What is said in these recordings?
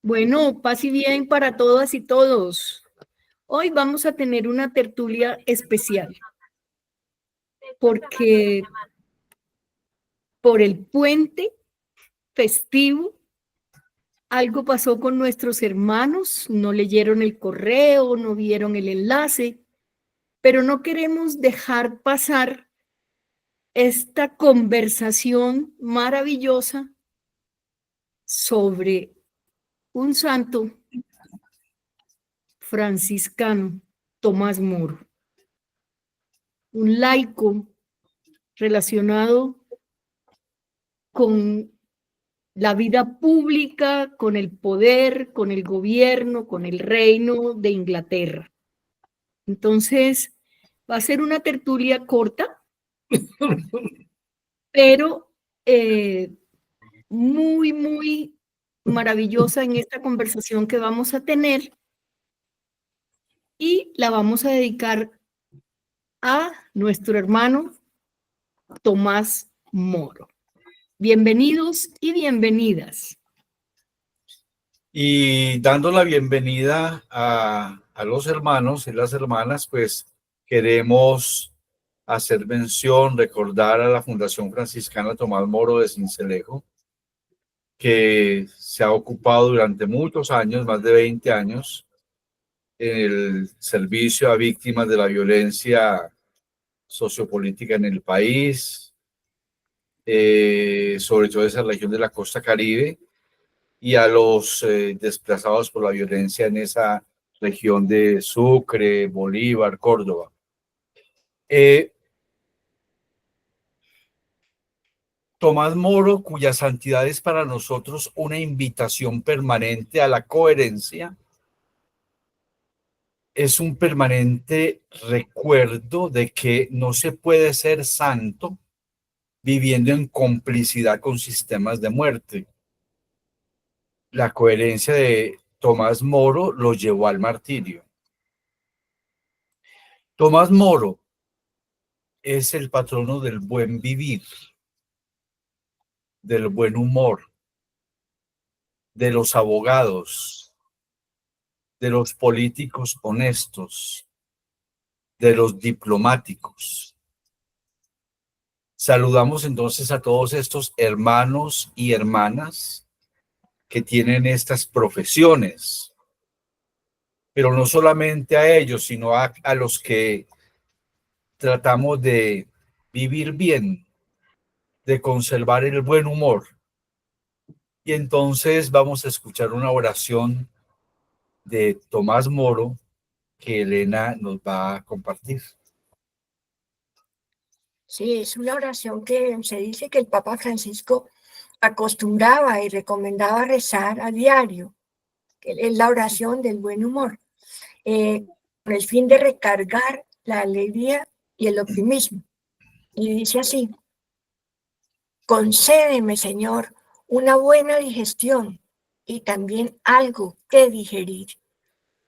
Bueno, paz y bien para todas y todos. Hoy vamos a tener una tertulia especial porque por el puente festivo algo pasó con nuestros hermanos, no leyeron el correo, no vieron el enlace, pero no queremos dejar pasar esta conversación maravillosa sobre un santo franciscano, Tomás Moro, un laico relacionado con la vida pública, con el poder, con el gobierno, con el reino de Inglaterra. Entonces, va a ser una tertulia corta, pero muy maravillosa en esta conversación que vamos a tener, y la vamos a dedicar a nuestro hermano Tomás Moro. Bienvenidos y bienvenidas. Y dando la bienvenida a los hermanos y las hermanas, pues queremos hacer mención, recordar a la Fundación Franciscana Tomás Moro de Sincelejo, que se ha ocupado durante muchos años, más de 20 años, en el servicio a víctimas de la violencia sociopolítica en el país, sobre todo esa región de la costa Caribe, y a los desplazados por la violencia en esa región de Sucre, Bolívar, Córdoba. Tomás Moro, cuya santidad es para nosotros una invitación permanente a la coherencia, es un permanente recuerdo de que no se puede ser santo viviendo en complicidad con sistemas de muerte. La coherencia de Tomás Moro lo llevó al martirio. Tomás Moro es el patrono del buen vivir, del buen humor, de los abogados, de los políticos honestos, de los diplomáticos. Saludamos entonces a todos estos hermanos y hermanas que tienen estas profesiones, pero no solamente a ellos, sino a los que tratamos de vivir bien, de conservar el buen humor. Y entonces vamos a escuchar una oración de Tomás Moro que Elena nos va a compartir. Sí, es una oración que se dice que el Papa Francisco acostumbraba y recomendaba rezar a diario, que es la oración del buen humor, con el fin de recargar la alegría y el optimismo. Y dice así: concédeme, Señor, una buena digestión y también algo que digerir.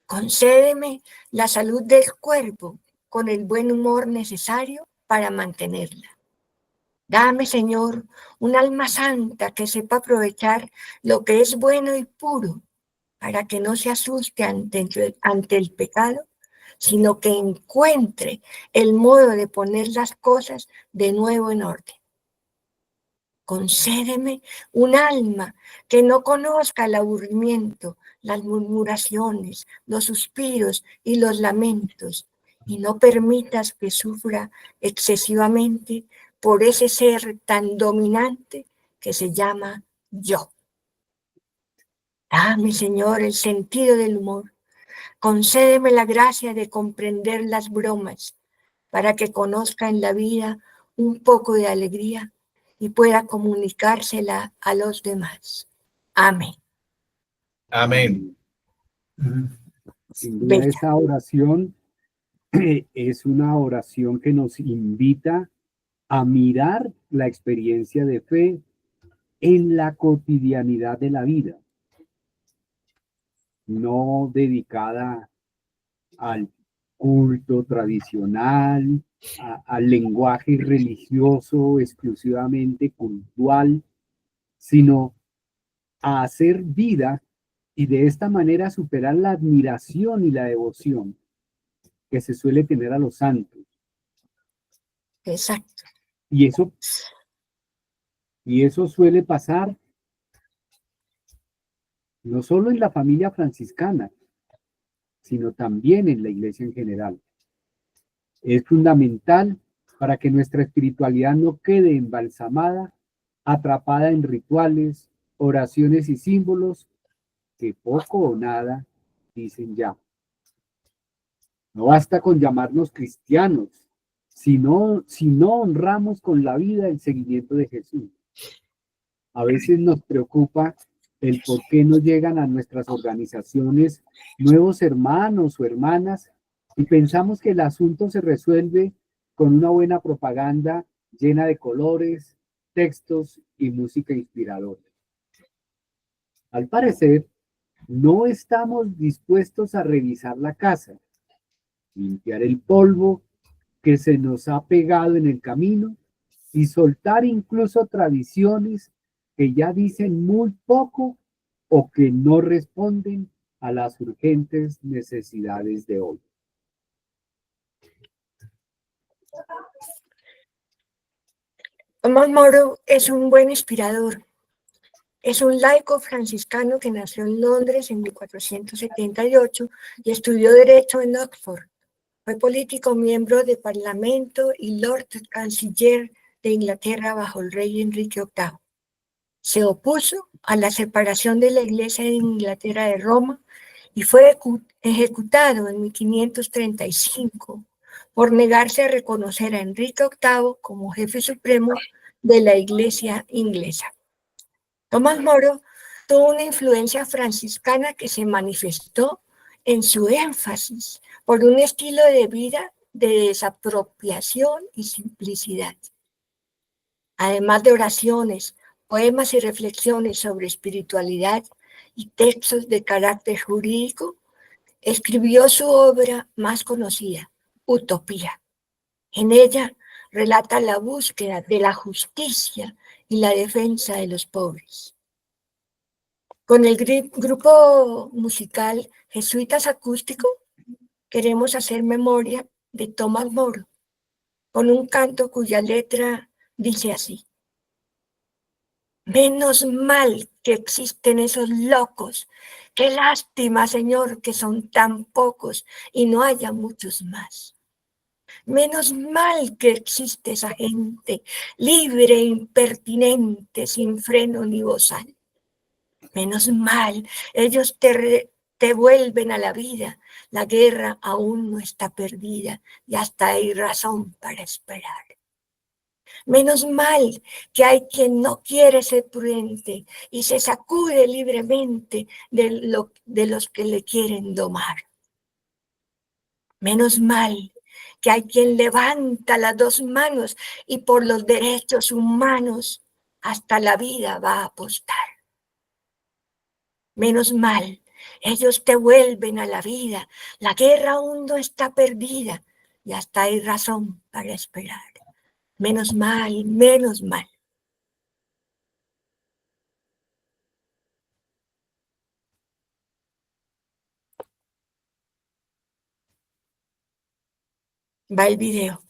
Concédeme la salud del cuerpo con el buen humor necesario para mantenerla. Dame, Señor, un alma santa que sepa aprovechar lo que es bueno y puro, para que no se asuste ante el pecado, sino que encuentre el modo de poner las cosas de nuevo en orden. Concédeme un alma que no conozca el aburrimiento, las murmuraciones, los suspiros y los lamentos, y no permitas que sufra excesivamente por ese ser tan dominante que se llama yo. Dame, Señor, el sentido del humor. Concédeme la gracia de comprender las bromas para que conozca en la vida un poco de alegría y pueda comunicársela a los demás. Amén. Amén. Sin duda, esa oración es una oración que nos invita a mirar la experiencia de fe en la cotidianidad de la vida, no dedicada al culto tradicional, al lenguaje religioso exclusivamente cultural, sino a hacer vida y de esta manera superar la admiración y la devoción que se suele tener a los santos. Exacto. Y eso suele pasar no solo en la familia franciscana, sino también en la iglesia en general. Es fundamental para que nuestra espiritualidad no quede embalsamada, atrapada en rituales, oraciones y símbolos que poco o nada dicen ya. No basta con llamarnos cristianos, si no honramos con la vida el seguimiento de Jesús. A veces nos preocupa el por qué no llegan a nuestras organizaciones nuevos hermanos o hermanas y pensamos que el asunto se resuelve con una buena propaganda llena de colores, textos y música inspiradora. Al parecer, no estamos dispuestos a revisar la casa, limpiar el polvo que se nos ha pegado en el camino y soltar incluso tradiciones que ya dicen muy poco o que no responden a las urgentes necesidades de hoy. Tomás Moro es un buen inspirador. Es un laico franciscano que nació en Londres en 1478 y estudió Derecho en Oxford. Fue político, miembro del Parlamento y Lord Canciller de Inglaterra bajo el rey Enrique VIII. Se opuso a la separación de la Iglesia de Inglaterra de Roma y fue ejecutado en 1535 por negarse a reconocer a Enrique VIII como jefe supremo de la Iglesia inglesa. Tomás Moro tuvo una influencia franciscana que se manifestó en su énfasis por un estilo de vida de desapropiación y simplicidad. Además de oraciones, poemas y reflexiones sobre espiritualidad y textos de carácter jurídico, escribió su obra más conocida, Utopía. En ella relata la búsqueda de la justicia y la defensa de los pobres. Con el grupo musical Jesuitas Acústico queremos hacer memoria de Tomás Moro, con un canto cuya letra dice así: menos mal que existen esos locos, qué lástima, Señor, que son tan pocos y no haya muchos más. Menos mal que existe esa gente libre e impertinente, sin freno ni bozal. Menos mal, ellos te vuelven a la vida. La guerra aún no está perdida y hasta hay razón para esperar. Menos mal que hay quien no quiere ser prudente y se sacude libremente de los que le quieren domar. Menos mal que hay quien levanta las dos manos y por los derechos humanos hasta la vida va a apostar. Menos mal, ellos te vuelven a la vida, la guerra aún no está perdida y hasta hay razón para esperar. Menos mal, menos mal. Va el video.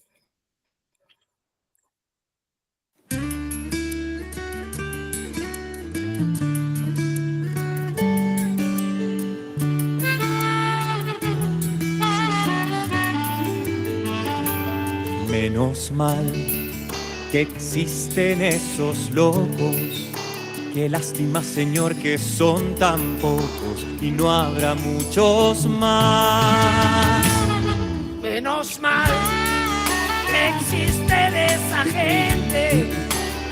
Menos mal que existen esos locos. Qué lástima, Señor, que son tan pocos y no habrá muchos más. Menos mal que existe de esa gente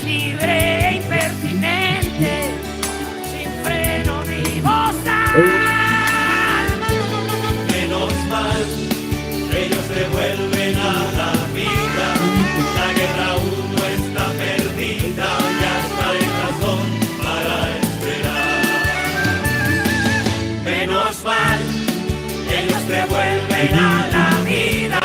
libre e impertinente, sin freno ni bozal. Menos mal, ellos devuelven a la vida. La guerra aún no está perdida y hasta hay razón para esperar. Menos mal, ellos devuelven a la vida.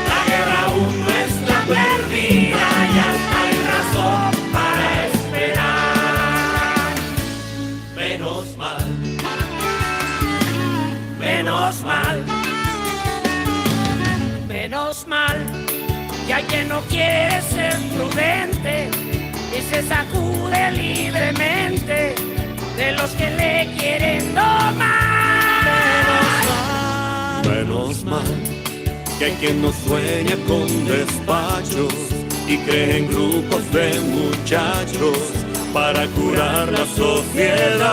La guerra aún no está perdida y hasta hay razón para esperar. Menos mal. menos mal. Menos mal que hay quien no quiere ser prudente y se sacude libremente de los que le quieren domar. Menos mal que hay quien no sueña con despachos y cree en grupos de muchachos para curar la sociedad.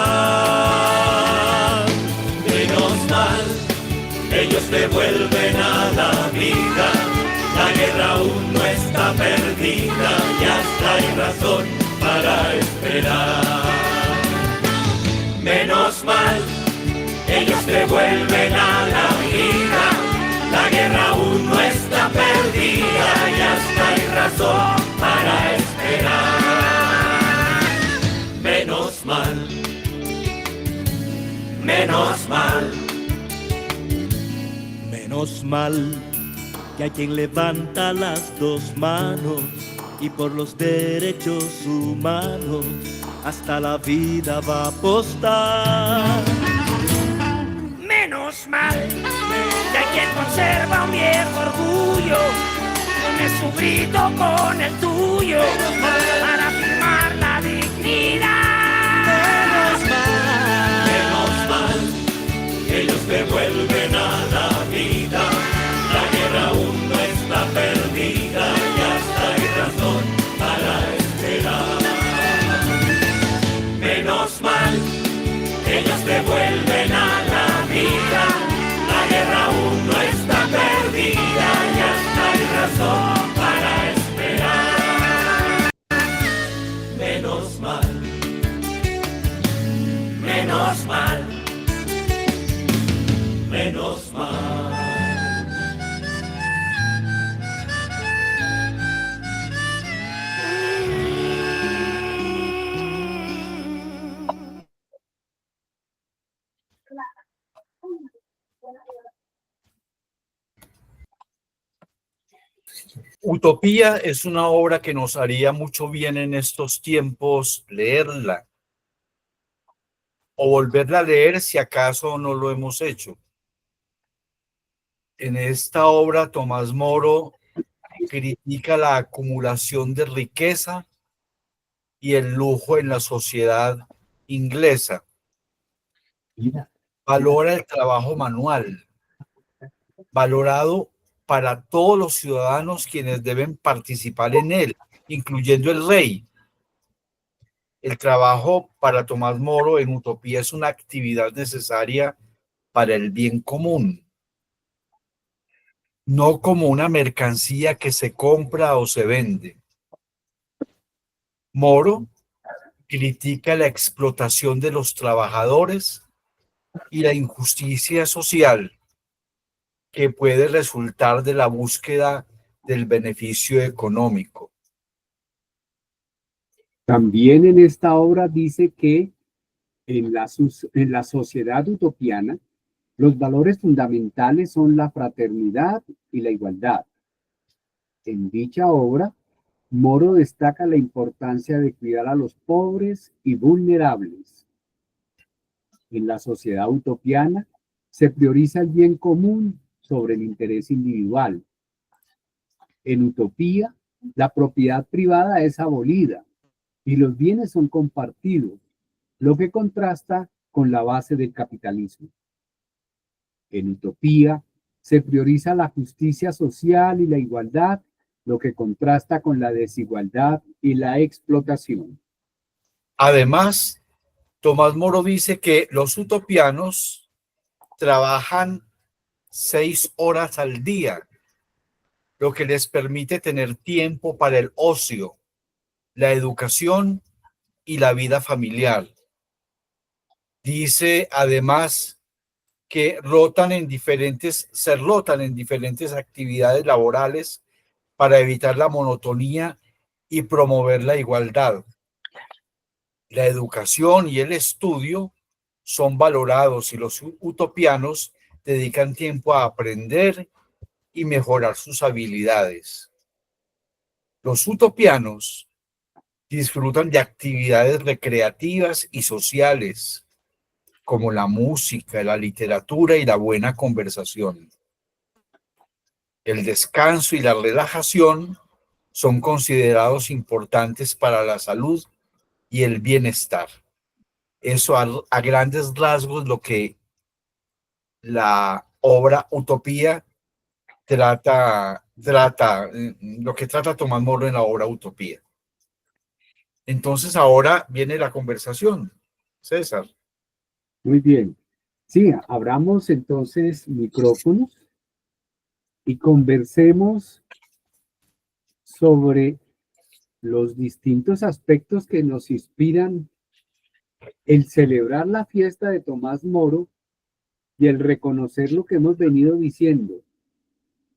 Menos mal, ellos devuelven a la vida. La guerra aún no está perdida y hasta hay razón para esperar. Menos mal, ellos devuelven a la vida. La guerra aún no está perdida y hasta hay razón para esperar. Menos mal, menos mal. Menos mal que hay quien levanta las dos manos y por los derechos humanos hasta la vida va a apostar. Menos mal que hay quien conserva un viejo orgullo, une su grito con el tuyo para afirmar la dignidad. Menos mal, ellos devuelven a la vida. La guerra aún no está perdida y hasta hay razón para esperar. Menos mal, ellos devuelven a la vida. La guerra aún no está perdida y hasta hay razón para esperar. Menos mal, menos mal, menos mal. Utopía es una obra que nos haría mucho bien en estos tiempos leerla o volverla a leer si acaso no lo hemos hecho. En esta obra, Tomás Moro critica la acumulación de riqueza y el lujo en la sociedad inglesa. Valora el trabajo manual, valorado para todos los ciudadanos quienes deben participar en él, incluyendo el rey. El trabajo para Tomás Moro en Utopía es una actividad necesaria para el bien común, no como una mercancía que se compra o se vende. Moro critica la explotación de los trabajadores y la injusticia social que puede resultar de la búsqueda del beneficio económico. También en esta obra dice que en la sociedad utopiana, los valores fundamentales son la fraternidad y la igualdad. En dicha obra, Moro destaca la importancia de cuidar a los pobres y vulnerables. En la sociedad utopiana, se prioriza el bien común sobre el interés individual. En Utopía, la propiedad privada es abolida y los bienes son compartidos, lo que contrasta con la base del capitalismo. En Utopía, se prioriza la justicia social y la igualdad, lo que contrasta con la desigualdad y la explotación. Además, Tomás Moro dice que los utopianos trabajan 6 horas al día, lo que les permite tener tiempo para el ocio, la educación y la vida familiar. Dice además que se rotan en diferentes actividades laborales para evitar la monotonía y promover la igualdad. La educación y el estudio son valorados y los utopianos dedican tiempo a aprender y mejorar sus habilidades. Los utopianos disfrutan de actividades recreativas y sociales, como la música, la literatura y la buena conversación. El descanso y la relajación son considerados importantes para la salud y el bienestar. Eso a grandes rasgos lo que la obra Utopía lo que trata Tomás Moro en la obra Utopía. Entonces ahora viene la conversación, César. Muy bien. Sí, abramos entonces micrófonos y conversemos sobre los distintos aspectos que nos inspiran el celebrar la fiesta de Tomás Moro y el reconocer lo que hemos venido diciendo,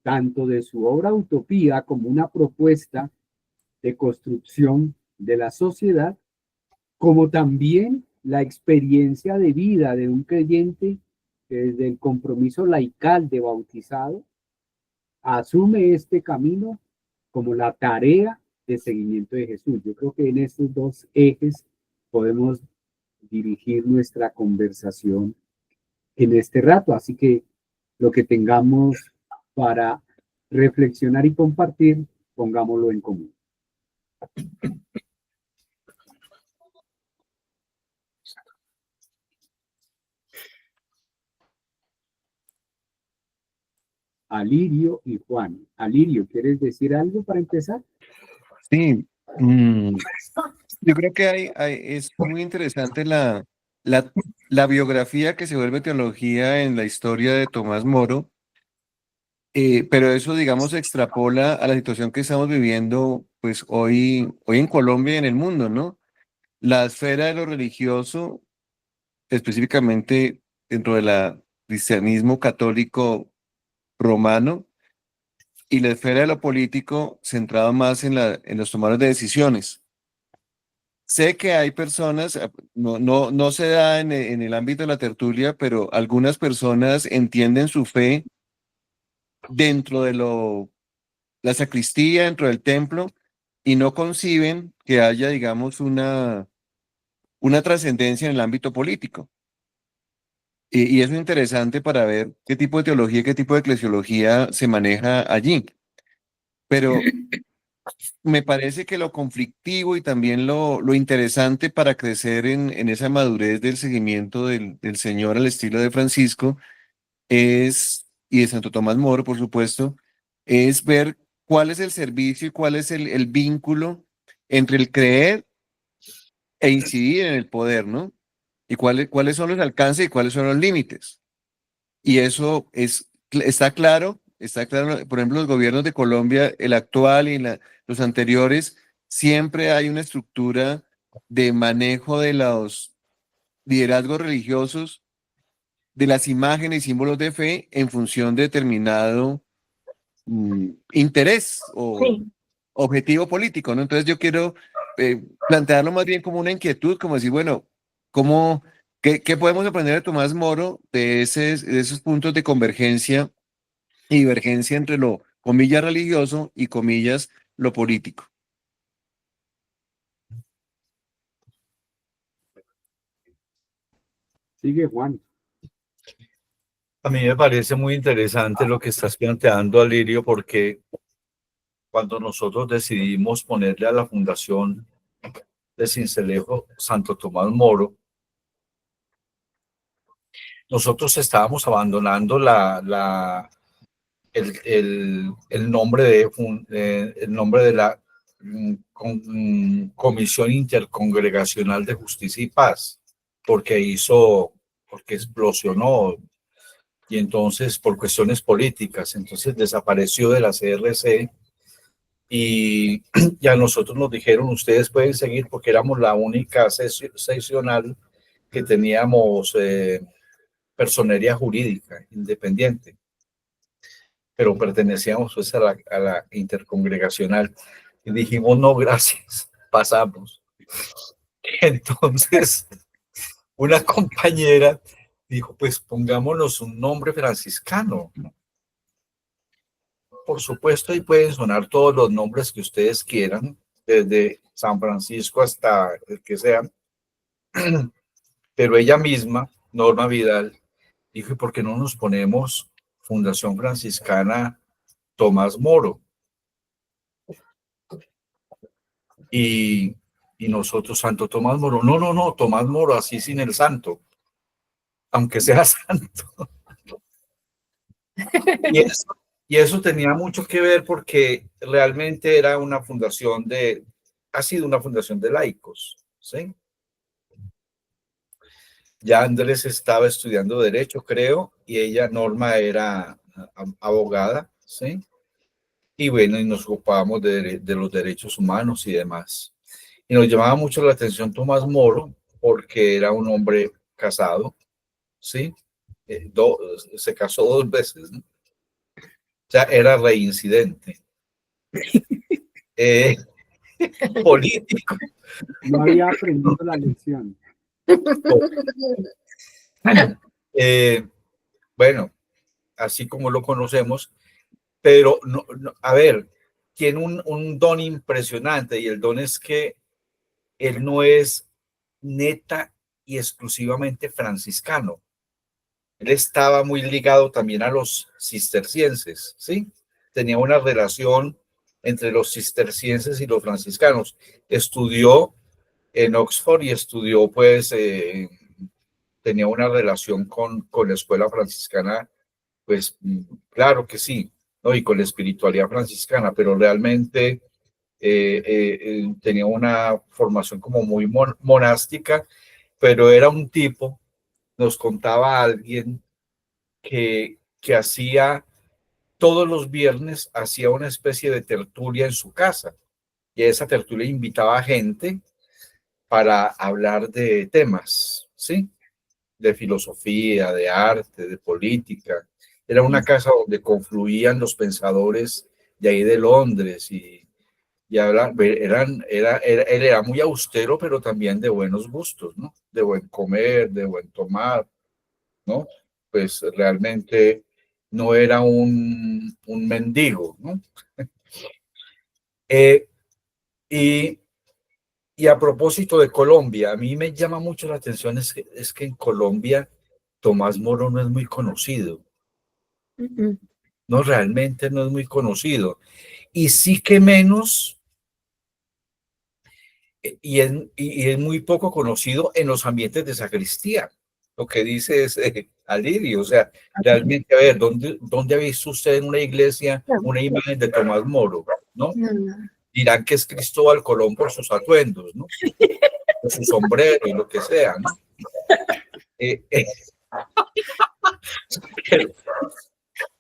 tanto de su obra Utopía como una propuesta de construcción de la sociedad, como también la experiencia de vida de un creyente que desde el compromiso laical de bautizado asume este camino como la tarea de seguimiento de Jesús. Yo creo que en estos dos ejes podemos dirigir nuestra conversación en este rato, así que lo que tengamos para reflexionar y compartir, pongámoslo en común. Alirio y Juan. Alirio, ¿quieres decir algo para empezar? Sí, yo creo que es muy interesante la biografía que se vuelve teología en la historia de Tomás Moro, pero eso, digamos, se extrapola a la situación que estamos viviendo pues hoy en Colombia y en el mundo, ¿no? La esfera de lo religioso, específicamente dentro del cristianismo católico romano, y la esfera de lo político centrado más en los tomadores de decisiones. Sé que hay personas, no se da en el ámbito de la tertulia, pero algunas personas entienden su fe dentro de la sacristía, dentro del templo, y no conciben que haya, digamos, una trascendencia en el ámbito político. Y eso es interesante para ver qué tipo de teología, qué tipo de eclesiología se maneja allí. Pero me parece que lo conflictivo y también lo interesante para crecer en esa madurez del seguimiento del Señor al estilo de Francisco y de Santo Tomás Moro, por supuesto, es ver cuál es el servicio y cuál es el vínculo entre el creer e incidir en el poder, ¿no? Y cuáles son los alcances y cuáles son los límites. Y eso está claro, por ejemplo, los gobiernos de Colombia, el actual y los anteriores, siempre hay una estructura de manejo de los liderazgos religiosos, de las imágenes y símbolos de fe en función de determinado interés o Sí. objetivo político, ¿no? Entonces yo quiero plantearlo más bien como una inquietud, como decir, bueno, ¿qué podemos aprender de Tomás Moro de esos puntos de convergencia y divergencia entre lo, comillas, religioso y comillas, lo político? Sigue Juan. A mí me parece muy interesante lo que estás planteando, Alirio, porque cuando nosotros decidimos ponerle a la Fundación de Sincelejo Santo Tomás Moro, nosotros estábamos abandonando el nombre de la Comisión Intercongregacional de Justicia y Paz, porque explosionó y entonces por cuestiones políticas, entonces desapareció de la CRC y ya nosotros nos dijeron, ustedes pueden seguir porque éramos la única seccional que teníamos personería jurídica independiente, pero pertenecíamos pues a la intercongregacional y dijimos no gracias, pasamos. Entonces una compañera dijo pues pongámonos un nombre franciscano. Por supuesto ahí pueden sonar todos los nombres que ustedes quieran, desde San Francisco hasta el que sea, pero ella misma Norma Vidal, dijo, ¿por qué no nos ponemos Fundación Franciscana Tomás Moro? Y nosotros, Santo Tomás Moro. No, no, no, Tomás Moro, así sin el santo, aunque sea santo. Y eso tenía mucho que ver porque realmente era una fundación ha sido una fundación de laicos, ¿sí? Ya Andrés estaba estudiando Derecho, creo, y ella, Norma, era abogada, ¿sí? Y bueno, y nos ocupábamos de los derechos humanos y demás. Y nos llamaba mucho la atención Tomás Moro porque era un hombre casado, ¿sí? Se casó 2 veces, ¿no? O sea, era reincidente. Político. No había aprendido la lección. Bueno, así como lo conocemos, pero a ver, tiene un don impresionante y el don es que él no es neta y exclusivamente franciscano. Él estaba muy ligado también a los cistercienses, ¿sí? Tenía una relación entre los cistercienses y los franciscanos. Estudió en Oxford y estudió, pues, tenía una relación con la escuela franciscana, pues, claro que sí, ¿no? Y con la espiritualidad franciscana, pero realmente tenía una formación como muy monástica, pero era un tipo, nos contaba alguien, que hacía todos los viernes, hacía una especie de tertulia en su casa, y a esa tertulia invitaba a gente para hablar de temas, ¿sí? De filosofía, de arte, de política. Era una casa donde confluían los pensadores de ahí de Londres y él era muy austero, pero también de buenos gustos, ¿no? De buen comer, de buen tomar, ¿no? Pues realmente no era un mendigo, ¿no? Y a propósito de Colombia, a mí me llama mucho la atención es que en Colombia Tomás Moro no es muy conocido. No, realmente no es muy conocido. Y sí que menos, y es muy poco conocido en los ambientes de sacristía. Lo que dice es Alirio, o sea, realmente, a ver, ¿dónde ha visto usted en una iglesia una imagen de Tomás Moro? ¿No? Dirán que es Cristóbal Colón por sus atuendos, ¿no? Por su sombrero y lo que sea, ¿no?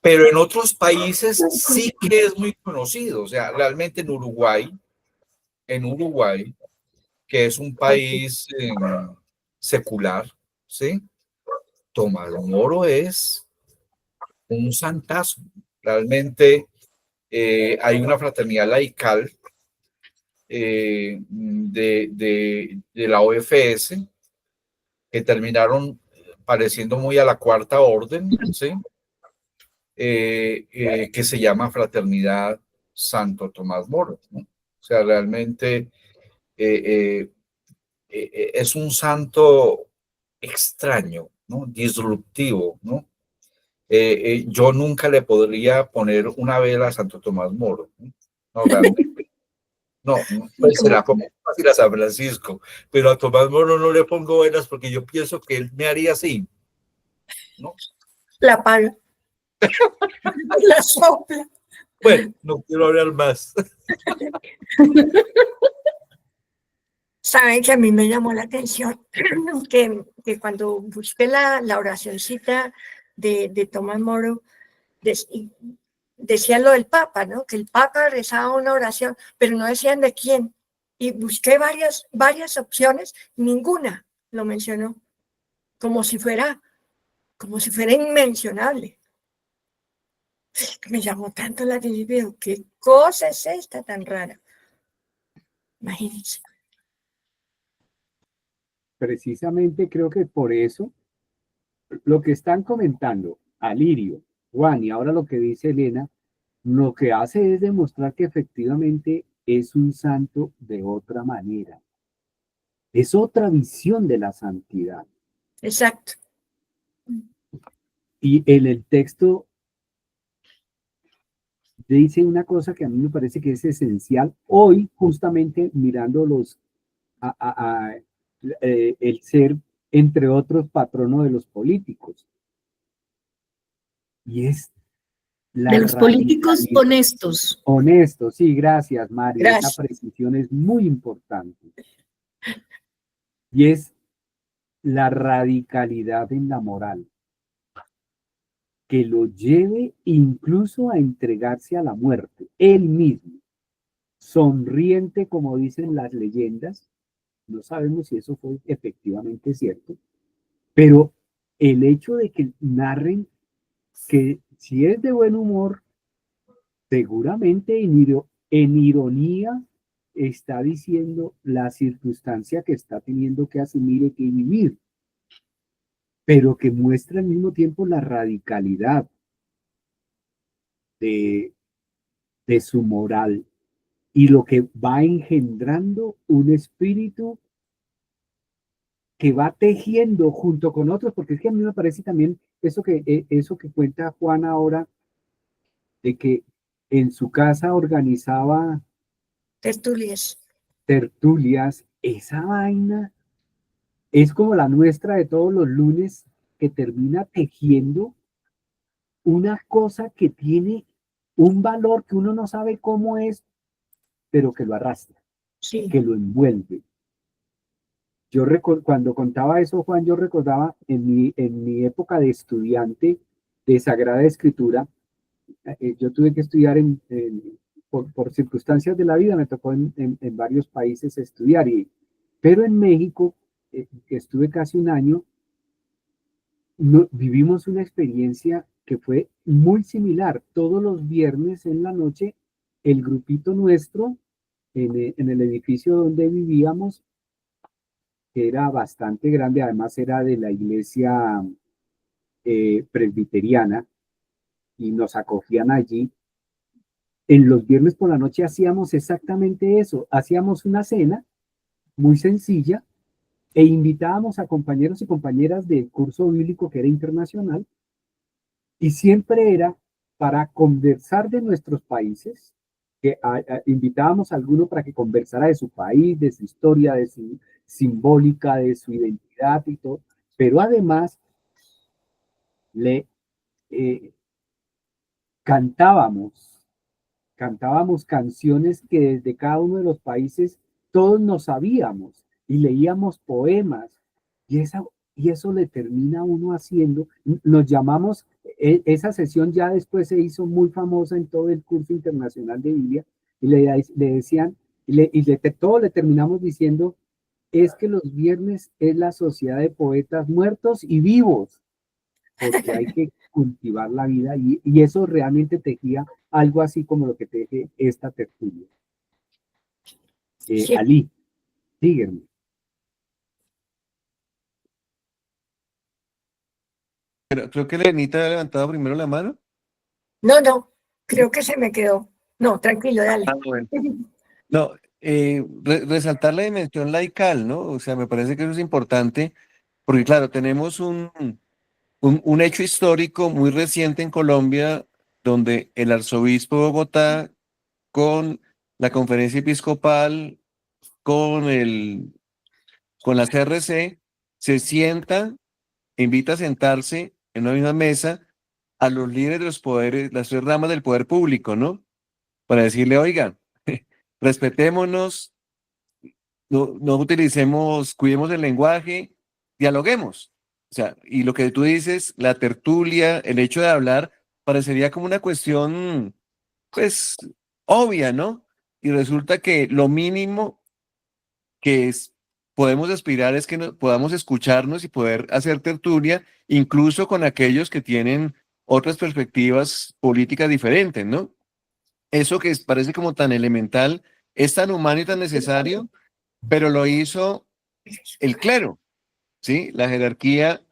Pero en otros países sí que es muy conocido, o sea, realmente en Uruguay, que es un país secular, ¿sí? Tomás Moro es un santazo. Realmente hay una fraternidad laical de la OFS que terminaron pareciendo muy a la Cuarta Orden, ¿sí? Que se llama Fraternidad Santo Tomás Moro, ¿no? O sea, realmente es un santo extraño, ¿no? Disruptivo, ¿no? Yo nunca le podría poner una vela a Santo Tomás Moro, ¿no? No, realmente. No, pues será como fácil a San Francisco, pero a Tomás Moro no le pongo velas porque yo pienso que él me haría así, ¿no? La apaga. La sopla. Bueno, no quiero hablar más. Saben que a mí me llamó la atención que cuando busqué la oracioncita de Tomás Moro, decían lo del Papa, ¿no? Que el Papa rezaba una oración, pero no decían de quién. Y busqué varias opciones, ninguna lo mencionó, como si fuera inmencionable. Me llamó tanto la atención, ¿qué cosa es esta tan rara? Imagínense. Precisamente creo que por eso lo que están comentando Alirio, Juan y ahora lo que dice Elena, lo que hace es demostrar que efectivamente es un santo de otra manera. Es otra visión de la santidad. Exacto. Y en el texto dice una cosa que a mí me parece que es esencial hoy, justamente mirando el ser, entre otros, patrono de los políticos. Y es la De los políticos radicalidad. honestos. Honesto, sí, gracias, Mari. Esa Gracias. precisión es muy importante. Y es la radicalidad en la moral, que lo lleve incluso a entregarse a la muerte, él mismo, sonriente, como dicen las leyendas. No sabemos si eso fue efectivamente cierto, pero el hecho de que narren que si es de buen humor, seguramente en ironía está diciendo la circunstancia que está teniendo que asumir y que vivir, pero que muestra al mismo tiempo la radicalidad de, de su moral y lo que va engendrando un espíritu que va tejiendo junto con otros, porque es que a mí me parece también eso que cuenta Juan ahora, de que en su casa organizaba Tertulias. tertulias, esa vaina es como la nuestra de todos los lunes, que termina tejiendo una cosa que tiene un valor que uno no sabe cómo es, pero que lo arrastra, Sí. que lo envuelve. Cuando contaba eso, Juan, yo recordaba en mi época de estudiante de Sagrada Escritura. Yo tuve que estudiar por circunstancias de la vida, me tocó en varios países estudiar, pero en México, que estuve casi un año, vivimos una experiencia que fue muy similar. Todos los viernes en la noche, el grupito nuestro, en el edificio donde vivíamos, que era bastante grande, además era de la iglesia presbiteriana, y nos acogían allí. En los viernes por la noche hacíamos exactamente eso, hacíamos una cena muy sencilla e invitábamos a compañeros y compañeras del curso bíblico, que era internacional, y siempre era para conversar de nuestros países, que invitábamos a alguno para que conversara de su país, de su historia, de su simbólica, de su identidad y todo, pero además le cantábamos canciones que desde cada uno de los países todos nos sabíamos, y leíamos poemas, y eso le termina a uno haciendo. Nos llamamos, esa sesión ya después se hizo muy famosa en todo el curso internacional de Biblia, y le decían, todos le terminamos diciendo, es que los viernes es la sociedad de poetas muertos y vivos, porque hay que cultivar la vida, y eso realmente tejía algo así como lo que teje esta tertulia. Sí. Ali, sígueme. Pero creo que Lenita había levantado primero la mano. No, creo que se me quedó. No, tranquilo, dale. Bueno. No, resaltar la dimensión laical, ¿no? O sea, me parece que eso es importante, porque claro, tenemos un hecho histórico muy reciente en Colombia, donde el arzobispo de Bogotá, con la conferencia episcopal, con la CRC, se sienta, invita a sentarse en una misma mesa a los líderes de los poderes, las tres ramas del poder público, ¿no? Para decirle, oigan, respetémonos, no utilicemos, cuidemos el lenguaje, dialoguemos. O sea, y lo que tú dices, la tertulia, el hecho de hablar, parecería como una cuestión, pues, obvia, ¿no? Y resulta que lo mínimo podemos aspirar es que podamos escucharnos y poder hacer tertulia, incluso con aquellos que tienen otras perspectivas políticas diferentes, ¿no? Eso que parece como tan elemental, es tan humano y tan necesario, pero lo hizo el clero, ¿sí? La jerarquía,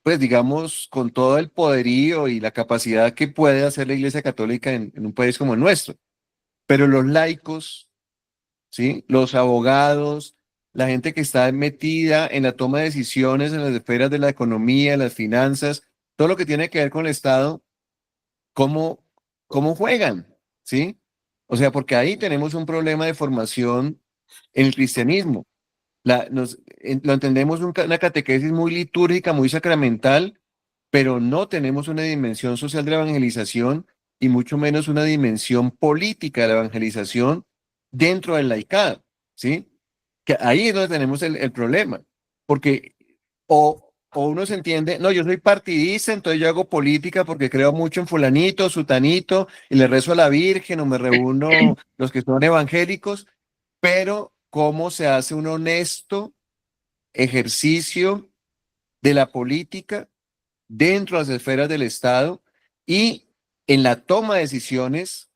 pues digamos, con todo el poderío y la capacidad que puede hacer la Iglesia Católica en un país como el nuestro. Pero los laicos, ¿sí? Los abogados, la gente que está metida en la toma de decisiones en las esferas de la economía, las finanzas, todo lo que tiene que ver con el Estado, cómo juegan, ¿sí? O sea, porque ahí tenemos un problema de formación en el cristianismo. Lo entendemos una catequesis muy litúrgica, muy sacramental, pero no tenemos una dimensión social de la evangelización y mucho menos una dimensión política de la evangelización dentro del laicado, ¿sí? Que ahí es donde tenemos el problema, porque o uno se entiende, no, yo soy partidista, entonces yo hago política porque creo mucho en fulanito, sutanito, y le rezo a la Virgen o me reúno los que son evangélicos, pero ¿cómo se hace un honesto ejercicio de la política dentro de las esferas del Estado y en la toma de decisiones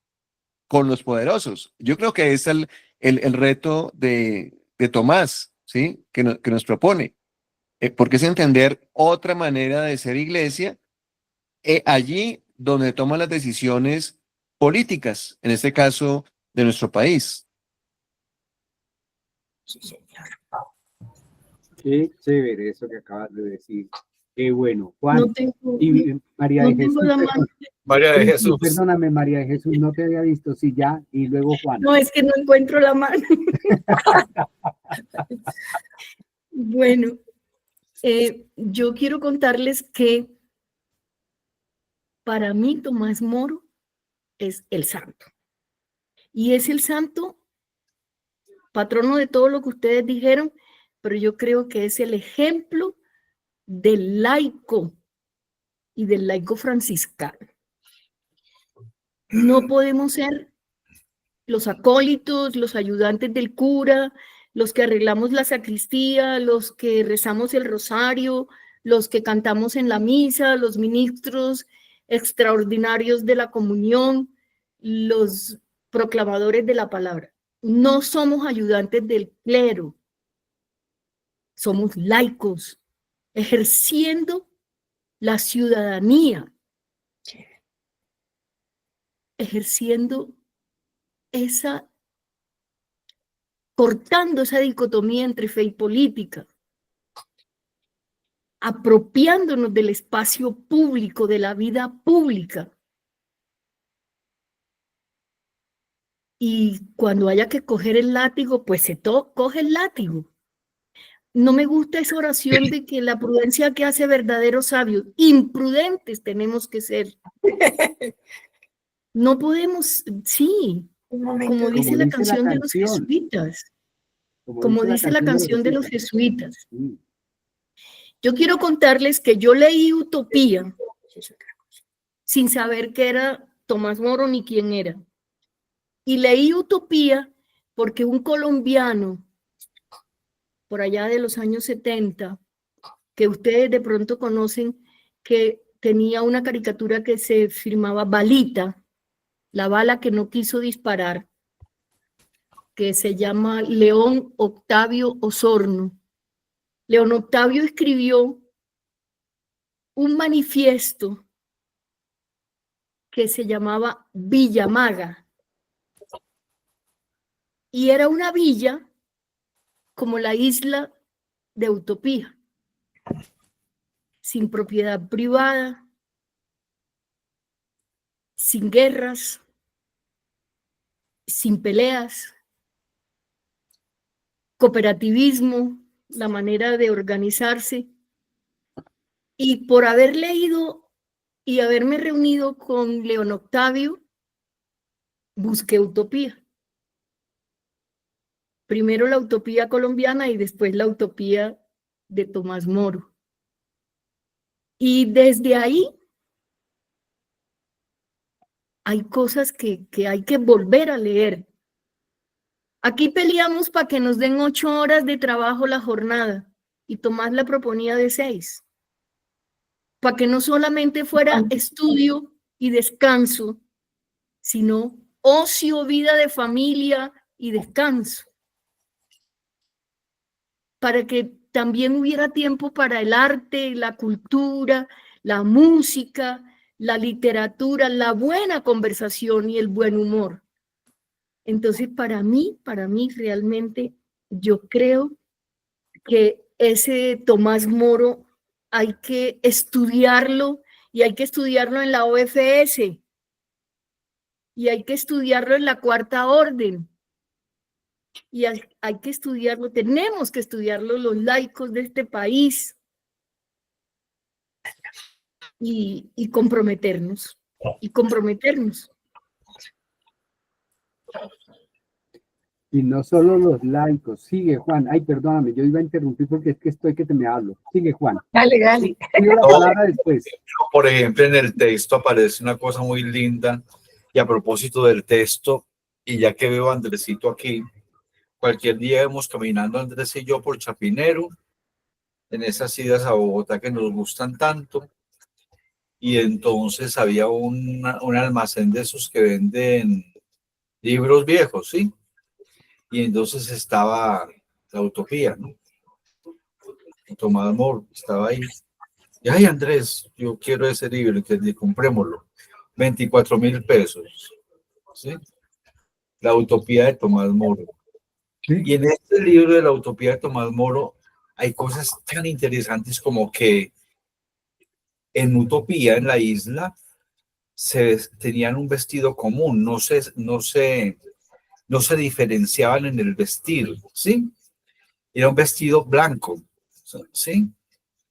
con los poderosos? Yo creo que es el reto de Tomás, ¿sí? Que nos propone, porque es entender otra manera de ser iglesia allí donde toman las decisiones políticas, en este caso de nuestro país. Sí, señor. Qué chévere eso que acabas de decir. Qué bueno. Juan, No tengo, y María de no tengo Jesús. la mano. María de Sí, Jesús. perdóname, María de Jesús, no te había visto. Sí, ya. Y luego Juan. No, es que no encuentro la mano. Bueno, yo quiero contarles que para mí Tomás Moro es el santo. Y es el santo patrono de todo lo que ustedes dijeron, pero yo creo que es el ejemplo del laico y del laico franciscano. No podemos ser los acólitos, los ayudantes del cura, los que arreglamos la sacristía, los que rezamos el rosario, los que cantamos en la misa, los ministros extraordinarios de la comunión, los proclamadores de la palabra. No somos ayudantes del clero, somos laicos, ejerciendo la ciudadanía, ejerciendo cortando esa dicotomía entre fe y política, apropiándonos del espacio público, de la vida pública. Y cuando haya que coger el látigo, pues coge el látigo. No me gusta esa oración de que la prudencia que hace verdaderos sabios, imprudentes tenemos que ser. No podemos, sí, como dice la canción de los jesuitas. Como dice la canción de los jesuitas. Yo quiero contarles que yo leí Utopía sin saber qué era Tomás Moro ni quién era. Y leí Utopía porque un colombiano por allá de los años 70, que ustedes de pronto conocen, que tenía una caricatura que se firmaba Balita, la bala que no quiso disparar, que se llama León Octavio Osorno. León Octavio escribió un manifiesto que se llamaba Villamaga. Y era una villa como la isla de Utopía, sin propiedad privada, sin guerras, sin peleas, cooperativismo, la manera de organizarse. Y por haber leído y haberme reunido con León Octavio, busqué Utopía. Primero la utopía colombiana y después la utopía de Tomás Moro. Y desde ahí hay cosas que hay que volver a leer. Aquí peleamos para que nos den 8 horas de trabajo la jornada y Tomás la proponía de 6. Para que no solamente fuera estudio y descanso, sino ocio, vida de familia y descanso. Para que también hubiera tiempo para el arte, la cultura, la música, la literatura, la buena conversación y el buen humor. Entonces, para mí realmente, yo creo que ese Tomás Moro hay que estudiarlo, y hay que estudiarlo en la OFS, y hay que estudiarlo en la Cuarta Orden, y hay que estudiarlo, tenemos que estudiarlo los laicos de este país, y comprometernos, Y no solo los laicos. Sigue, Juan. Ay, perdóname, yo iba a interrumpir porque es que estoy que te me hablo. Sigue, Juan. Dale, dale. Pido la palabra después. Por ejemplo, en el texto aparece una cosa muy linda, y a propósito del texto, y ya que veo a Andresito aquí, cualquier día íbamos caminando Andrés y yo por Chapinero, en esas idas a Bogotá que nos gustan tanto, y entonces había un almacén de esos que venden libros viejos, ¿sí? Y entonces estaba La Utopía, ¿no? Y Tomás Moro estaba ahí. Y, ay, Andrés, yo quiero ese libro, que comprémoslo. 24.000 pesos, ¿sí? La Utopía de Tomás Moro. ¿Sí? Y en este libro de La Utopía de Tomás Moro hay cosas tan interesantes como que en Utopía, en la isla, tenían un vestido común, no se diferenciaban en el vestir, ¿sí? Era un vestido blanco, ¿sí?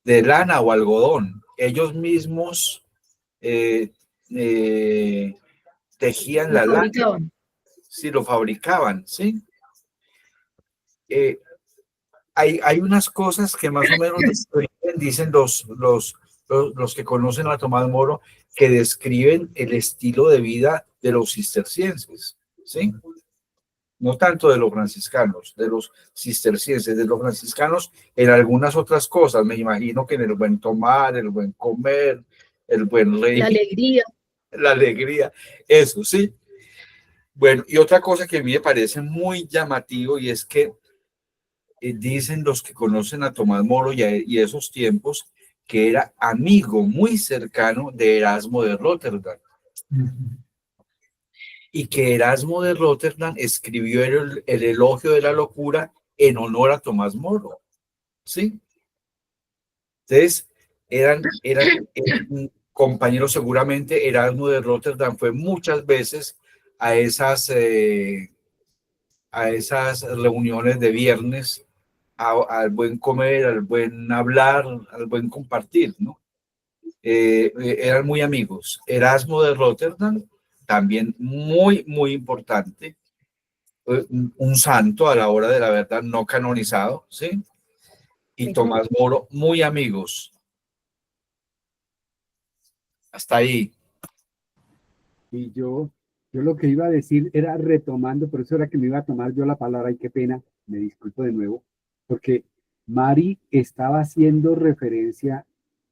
De lana o algodón. Ellos mismos tejían la lana, sí, lo fabricaban, ¿sí? Hay unas cosas que más o menos dicen los que conocen a Tomás Moro, que describen el estilo de vida de los cistercienses, ¿sí? No tanto de los franciscanos, de los cistercienses, de los franciscanos en algunas otras cosas, me imagino que en el buen tomar, el buen comer, el buen reír, la alegría, eso, ¿sí? Bueno, y otra cosa que a mí me parece muy llamativo, y es que dicen los que conocen a Tomás Moro y esos tiempos, que era amigo muy cercano de Erasmo de Róterdam. Y que Erasmo de Róterdam escribió el elogio de la locura en honor a Tomás Moro, ¿sí? Entonces, eran compañeros. Seguramente Erasmo de Róterdam fue muchas veces a esas reuniones de viernes, al buen comer, al buen hablar, al buen compartir, ¿no? Eran muy amigos. Erasmo de Róterdam, también muy, muy importante, un santo a la hora de la verdad, no canonizado, ¿sí? Y Tomás Moro, muy amigos. Hasta ahí. Y yo lo que iba a decir era retomando, por eso era que me iba a tomar yo la palabra, y qué pena, me disculpo de nuevo, porque Mari estaba haciendo referencia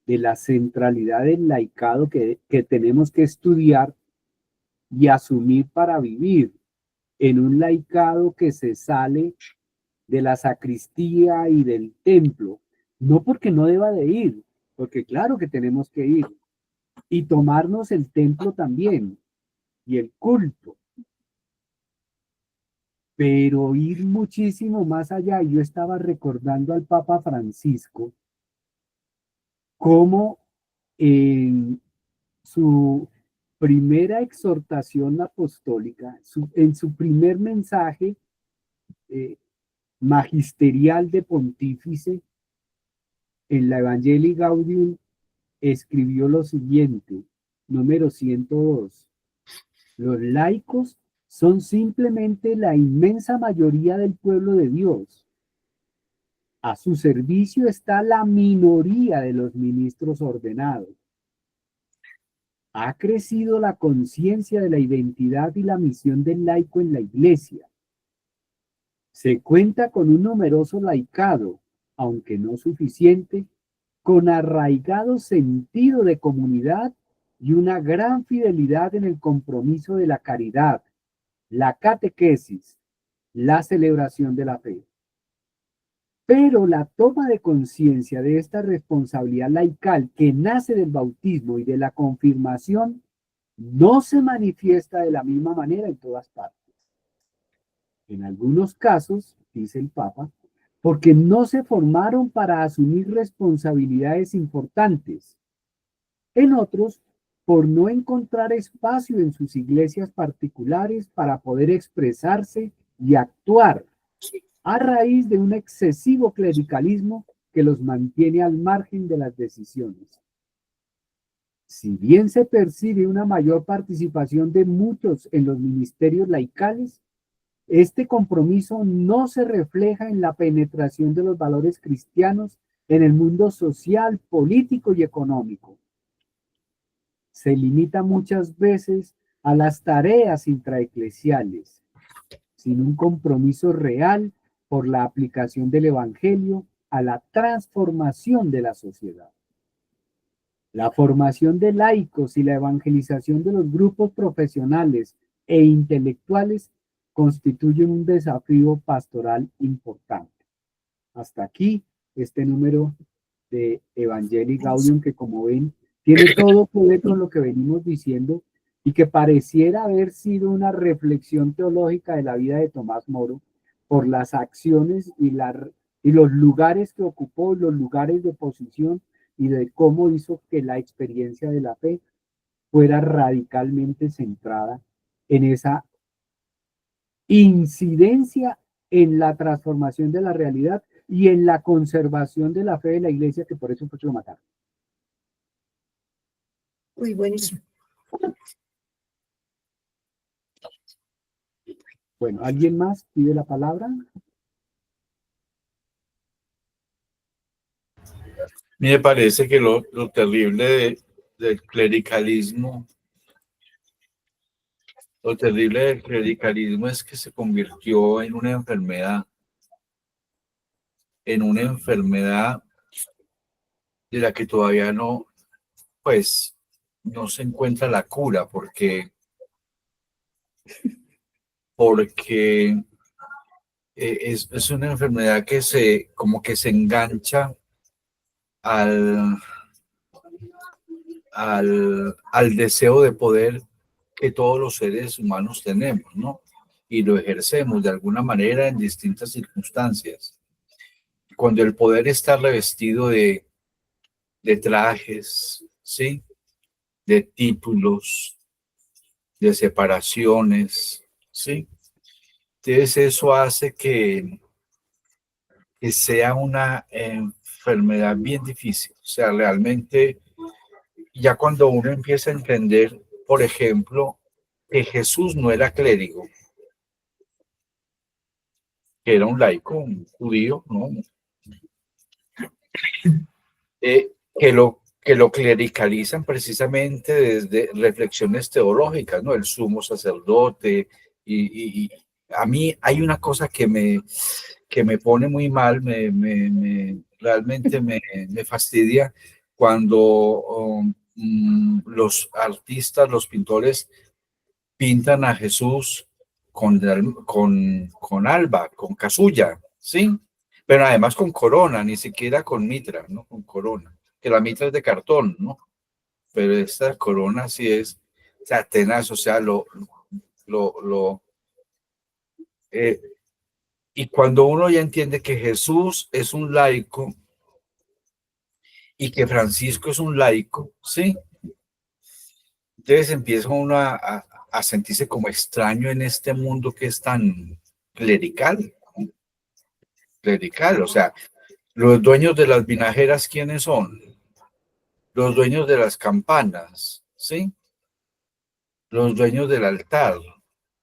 de la centralidad del laicado que tenemos que estudiar y asumir para vivir en un laicado que se sale de la sacristía y del templo, no porque no deba de ir, porque claro que tenemos que ir y tomarnos el templo también y el culto, pero ir muchísimo más allá. Yo estaba recordando al Papa Francisco cómo en su primera exhortación apostólica, en su primer mensaje magisterial de pontífice, en la Evangelii Gaudium, escribió lo siguiente, número 102. Los laicos son simplemente la inmensa mayoría del pueblo de Dios. A su servicio está la minoría de los ministros ordenados. Ha crecido la conciencia de la identidad y la misión del laico en la Iglesia. Se cuenta con un numeroso laicado, aunque no suficiente, con arraigado sentido de comunidad y una gran fidelidad en el compromiso de la caridad, la catequesis, la celebración de la fe. Pero la toma de conciencia de esta responsabilidad laical que nace del bautismo y de la confirmación no se manifiesta de la misma manera en todas partes. En algunos casos, dice el Papa, porque no se formaron para asumir responsabilidades importantes. En otros, por no encontrar espacio en sus iglesias particulares para poder expresarse y actuar, a raíz de un excesivo clericalismo que los mantiene al margen de las decisiones. Si bien se percibe una mayor participación de muchos en los ministerios laicales, este compromiso no se refleja en la penetración de los valores cristianos en el mundo social, político y económico. Se limita muchas veces a las tareas intraeclesiales, sin un compromiso real por la aplicación del Evangelio a la transformación de la sociedad. La formación de laicos y la evangelización de los grupos profesionales e intelectuales constituyen un desafío pastoral importante. Hasta aquí este número de Evangelii Gaudium, que como ven tiene todo que ver con lo que venimos diciendo y que pareciera haber sido una reflexión teológica de la vida de Tomás Moro por las acciones y los lugares que ocupó, los lugares de posición y de cómo hizo que la experiencia de la fe fuera radicalmente centrada en esa incidencia en la transformación de la realidad y en la conservación de la fe de la iglesia, que por eso fue que lo mataron. Uy, buenísimo. Bueno, ¿alguien más pide la palabra? Me parece que lo terrible del clericalismo, lo terrible del clericalismo es que se convirtió en una enfermedad de la que todavía no, pues, no se encuentra la cura, porque es una enfermedad que como que se engancha al deseo de poder que todos los seres humanos tenemos, ¿no? Y lo ejercemos de alguna manera en distintas circunstancias. Cuando el poder está revestido de trajes, ¿sí? De títulos, de separaciones, ¿sí? Entonces eso hace que sea una enfermedad bien difícil. O sea, realmente, ya cuando uno empieza a entender, por ejemplo, que Jesús no era clérigo, que era un laico, un judío, ¿no? Que lo clericalizan precisamente desde reflexiones teológicas, ¿no? El sumo sacerdote, y a mí hay una cosa que me pone muy mal, realmente me fastidia cuando los artistas, los pintores pintan a Jesús con alba, con casulla, ¿sí? Pero además con corona, ni siquiera con mitra, ¿no? Con corona, que la mitra es de cartón, ¿no? Pero esta corona sí es, o sea, tenaz, o sea, y cuando uno ya entiende que Jesús es un laico y que Francisco es un laico, ¿sí? Entonces empieza uno a sentirse como extraño en este mundo que es tan clerical, o sea, los dueños de las vinajeras, ¿quiénes son? Los dueños de las campanas, ¿sí? Los dueños del altar. O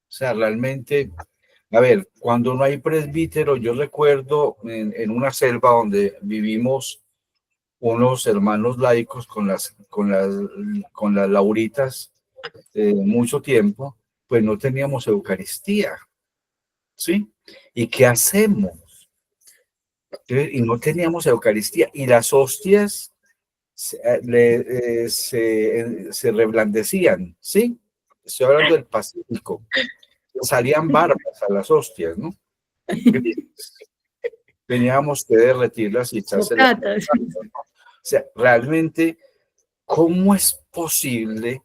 sea, realmente, a ver, cuando no hay presbítero, yo recuerdo en una selva donde vivimos unos hermanos laicos con las lauritas mucho tiempo, pues no teníamos Eucaristía, ¿sí? ¿Y qué hacemos? Y no teníamos Eucaristía, y las hostias se reblandecían, ¿sí? Estoy hablando del Pacífico. Salían barbas a las hostias, ¿no? Teníamos que derretirlas y echárselas. O sea, realmente, ¿cómo es posible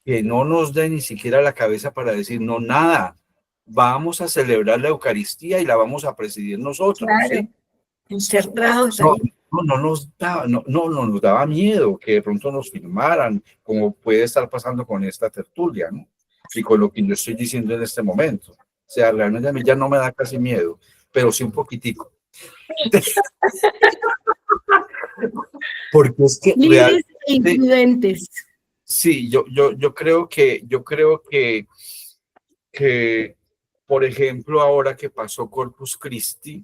que no nos dé ni siquiera la cabeza para decir no, nada? vamos a celebrar la Eucaristía y la vamos a presidir nosotros, Claro, ¿sí? encerrados No, ahí. no nos daba miedo que de pronto nos filmaran, como puede estar pasando con esta tertulia, ¿no? Y con lo que yo estoy diciendo en este momento. O sea, realmente a mí ya no me da casi miedo, pero sí un poquitico. Porque es que Libres e realmente, imprudentes. sí, yo creo que, por ejemplo, ahora que pasó Corpus Christi,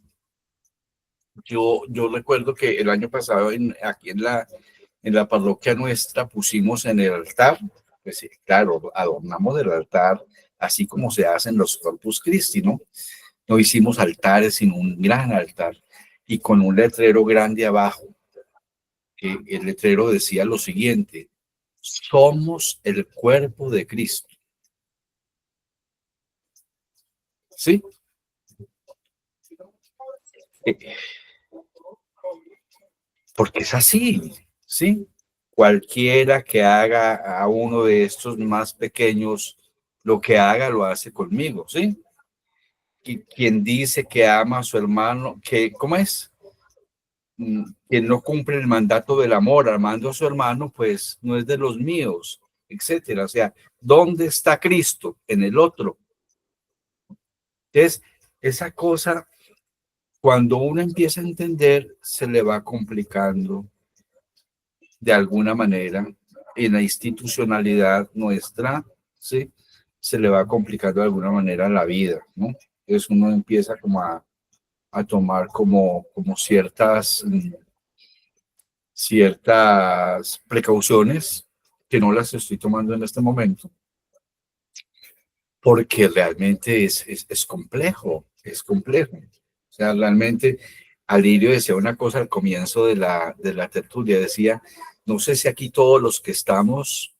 yo recuerdo que el año pasado aquí en la parroquia nuestra pusimos en el altar, pues sí, claro, adornamos el altar así como se hacen los Corpus Christi, ¿no? No hicimos altares, sino un gran altar y con un letrero grande abajo. Que el letrero decía lo siguiente: somos el cuerpo de Cristo. ¿Sí? Porque es así, ¿sí? Cualquiera que haga a uno de estos más pequeños, lo que haga lo hace conmigo, ¿sí? Y quien dice que ama a su hermano, ¿cómo es? Quien no cumple el mandato del amor, amando a su hermano, pues no es de los míos, etcétera. O sea, ¿dónde está Cristo? En el otro. Entonces, esa cosa, cuando uno empieza a entender, se le va complicando de alguna manera en la institucionalidad nuestra, ¿sí? Se le va complicando de alguna manera la vida, ¿no? Entonces uno empieza como a tomar como ciertas precauciones que no las estoy tomando en este momento, porque realmente es complejo, es complejo. O sea, realmente Alirio decía una cosa al comienzo de la tertulia, decía, no sé si aquí todos los que estamos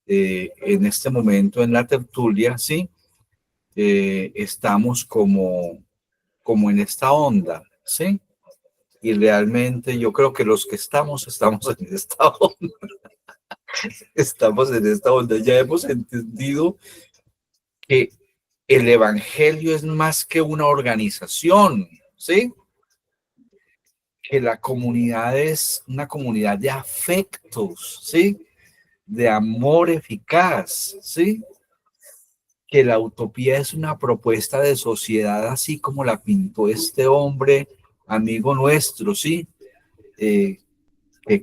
en este momento en la tertulia, sí, estamos como en esta onda, sí, y realmente yo creo que los que estamos en esta onda, estamos en esta onda, ya hemos entendido que el evangelio es más que una organización, sí, que la comunidad es una comunidad de afectos, sí, de amor eficaz, sí, que la utopía es una propuesta de sociedad así como la pintó este hombre, amigo nuestro, ¿sí? Que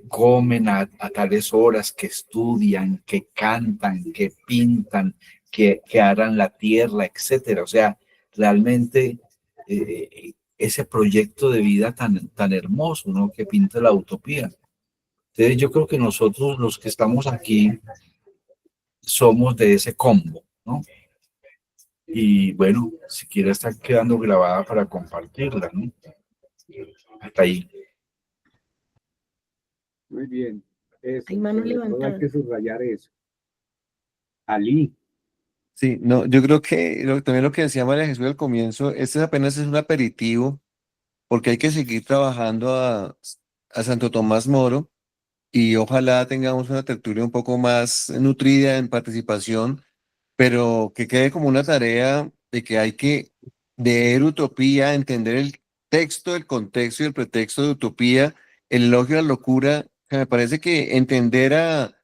comen a tales horas, que estudian, que cantan, que pintan, que aran la tierra, etcétera. O sea, realmente ese proyecto de vida tan hermoso, ¿no? Que pinta la utopía. Entonces yo creo que nosotros los que estamos aquí somos de ese combo, ¿no? Y bueno, si quiere está quedando grabada para compartirla, ¿no? Hasta ahí. Muy bien. Eso, Hay mano sobre todo hay levantada. que subrayar eso. Ali, Sí, no, yo creo que también lo que decía María Jesús al comienzo, este apenas es un aperitivo, porque hay que seguir trabajando a Santo Tomás Moro y ojalá tengamos una tertulia un poco más nutrida en participación, pero que quede como una tarea de que hay que leer Utopía, entender el texto, el contexto y el pretexto de Utopía, el elogio a la locura, que me parece que entender a